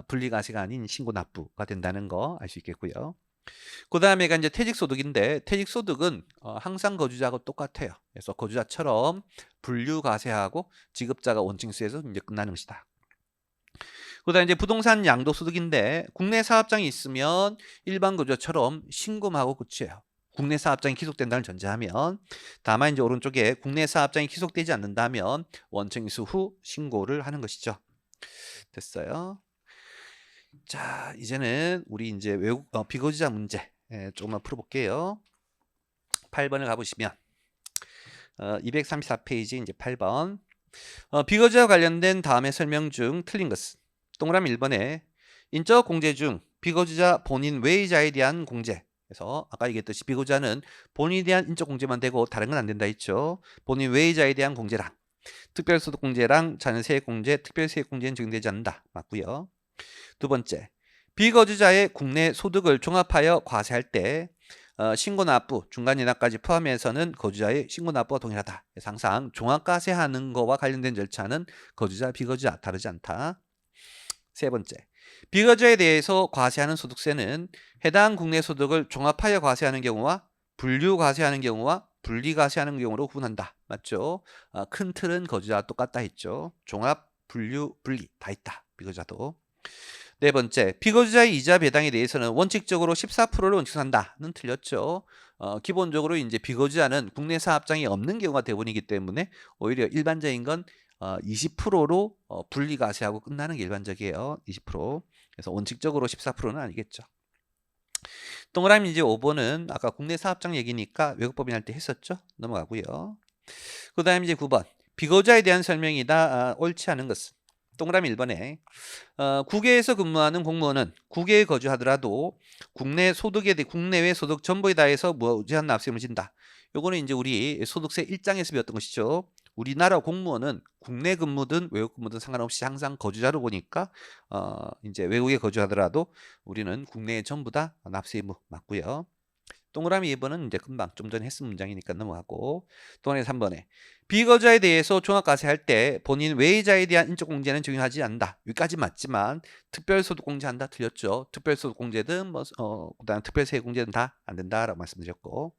분리과세가 아닌 신고납부가 된다는 거 알 수 있겠고요. 그 다음에가 이제 퇴직소득인데, 퇴직소득은 항상 거주자하고 똑같아요. 그래서 거주자처럼 분류과세하고 지급자가 원칙수에서 이제 끝나는 것이다. 그다음 이제 부동산 양도소득인데, 국내 사업장이 있으면 일반 거주자처럼 신고하고 끝이에요. 국내 사업장이 기속된다는 전제하면. 다만 이제 오른쪽에 국내 사업장이 기속되지 않는다면 원칙수 후 신고를 하는 것이죠. 됐어요. 자, 이제는 우리 이제 외국 비거주자 문제 조금만 풀어볼게요. 8번을 가보시면 234페이지 이제 8번 비거주와 관련된 다음의 설명 중 틀린 것은 동그라미 1번에 인적 공제 중 비거주자 본인 외의자에 대한 공제. 그래서 아까 얘기했듯이 비거주자는 본인에 대한 인적 공제만 되고 다른 건 안 된다 했죠. 본인 외의자에 대한 공제랑 특별소득공제랑 자녀세액공제, 특별세액공제는 적용되지 않는다. 맞고요. 두 번째, 비거주자의 국내 소득을 종합하여 과세할 때 신고납부, 중간인하까지 포함해서는 거주자의 신고납부와 동일하다. 그래서 항상 종합과세하는 거와 관련된 절차는 거주자, 비거주자 다르지 않다. 세 번째, 비거주자에 대해서 과세하는 소득세는 해당 국내 소득을 종합하여 과세하는 경우와 분류과세하는 경우와 분리과세하는 경우로 구분한다. 맞죠? 큰 틀은 거주자와 똑같다 했죠. 종합, 분류, 분리 다 있다. 비거주자도. 네 번째, 비거주자의 이자 배당에 대해서는 원칙적으로 14%를 원칙한다는 틀렸죠. 기본적으로 이제 비거주자는 국내 사업장이 없는 경우가 대부분이기 때문에 오히려 일반적인 건 20%로 분리과세하고 끝나는 게 일반적이에요. 20%. 그래서 원칙적으로 14%는 아니겠죠. 동그라미 이제 5번은 아까 국내 사업장 얘기니까 외국법인 할 때 했었죠. 넘어가고요. 그 다음 이제 9번. 비거주자에 대한 설명이다. 옳지 않은 것은 동그라미 1번에 국외에서 근무하는 공무원은 국외에 거주하더라도 국내외 소득 전부에 다해서 무제한 납세금을 진다. 요거는 이제 우리 소득세 1장에서 배웠던 것이죠. 우리나라 공무원은 국내 근무든 외국 근무든 상관없이 항상 거주자로 보니까 이제 외국에 거주하더라도 우리는 국내에 전부 다 납세 의무 맞고요. 동그라미 2번은 이제 금방 좀 전에 했은 문장이니까 넘어가고, 동그라미 3번에 비거주자에 대해서 종합과세할 때 본인 외의자에 대한 인적공제는 적용하지 않는다. 여기까지 맞지만 특별소득공제한다 틀렸죠. 특별소득공제든 그다음 특별세액공제든 다 안 된다라고 말씀드렸고,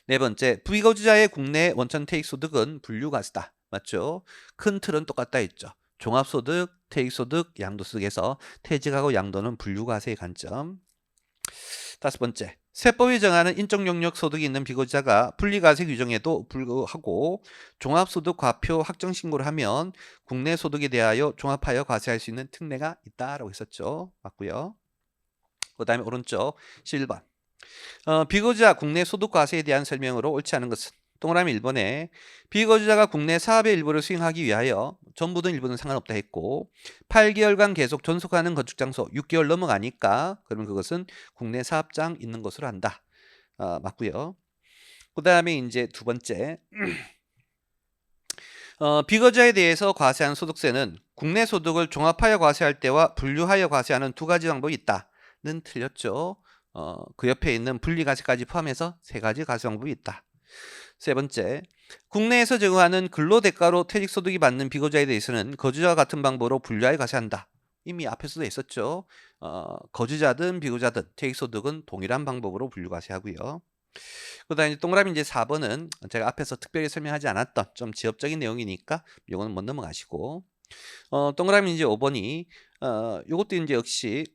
네 번째, 비거주자의 국내 원천 퇴익소득은 분류과세다. 맞죠? 큰 틀은 똑같다 했죠. 종합소득, 퇴익소득, 양도소득에서 퇴직하고 양도는 분류과세의 관점. 다섯 번째, 세법이 정하는 인적 영역 소득이 있는 비거주자가 분리과세 규정에도 불구하고 종합소득 과표 확정 신고를 하면 국내 소득에 대하여 종합하여 과세할 수 있는 특례가 있다라고 했었죠. 맞고요. 그 다음에 오른쪽 11번. 비거주자 국내 소득 과세에 대한 설명으로 옳지 않은 것은 동그라미 1번에 비거주자가 국내 사업의 일부를 수행하기 위하여 전부든 일부든 상관없다 했고 8개월간 계속 존속하는 건축장소 6개월 넘어가니까 그러면 그것은 국내 사업장 있는 것으로 한다. 맞고요. 그 다음에 이제 두 번째 비거주자에 대해서 과세한 소득세는 국내 소득을 종합하여 과세할 때와 분류하여 과세하는 두 가지 방법이 있다는 틀렸죠. 그 옆에 있는 분리과세까지 포함해서 세 가지 과세 방법이 있다. 세 번째, 국내에서 적용하는 근로대가로 퇴직소득이 받는 비거주자에 대해서는 거주자와 같은 방법으로 분류하여 과세한다. 이미 앞에서도 했었죠. 거주자든 비거주자든 퇴직소득은 동일한 방법으로 분류과세하고요. 그 다음에 동그라미 이제 4번은 제가 앞에서 특별히 설명하지 않았던 좀 지엽적인 내용이니까 이거는 못 넘어가시고, 동그라미 이제 5번이 이것도 이제 역시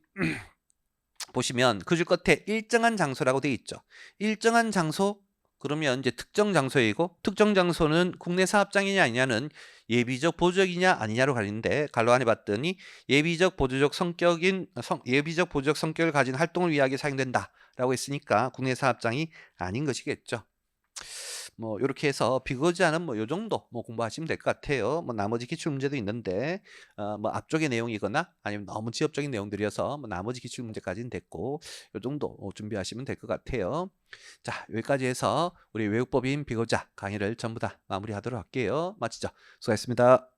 보시면 그 줄 끝에 일정한 장소라고 되어 있죠. 일정한 장소 그러면 이제 특정 장소이고 특정 장소는 국내 사업장이냐 아니냐는 예비적 보조적이냐 아니냐로 가리는데 갈로 안에 봤더니 예비적 보조적 성격을 가진 활동을 위하여 사용된다라고 했으니까 국내 사업장이 아닌 것이겠죠. 뭐 이렇게 해서 비거지하는 뭐 요 정도 뭐 공부하시면 될 것 같아요. 뭐 나머지 기출 문제도 있는데 뭐 앞쪽의 내용이거나 아니면 너무 지엽적인 내용들이어서 뭐 나머지 기출 문제까지는 됐고 요 정도 준비하시면 될 것 같아요. 자, 여기까지 해서 우리 외국법인 비거자 강의를 전부 다 마무리하도록 할게요. 마치죠. 수고하셨습니다.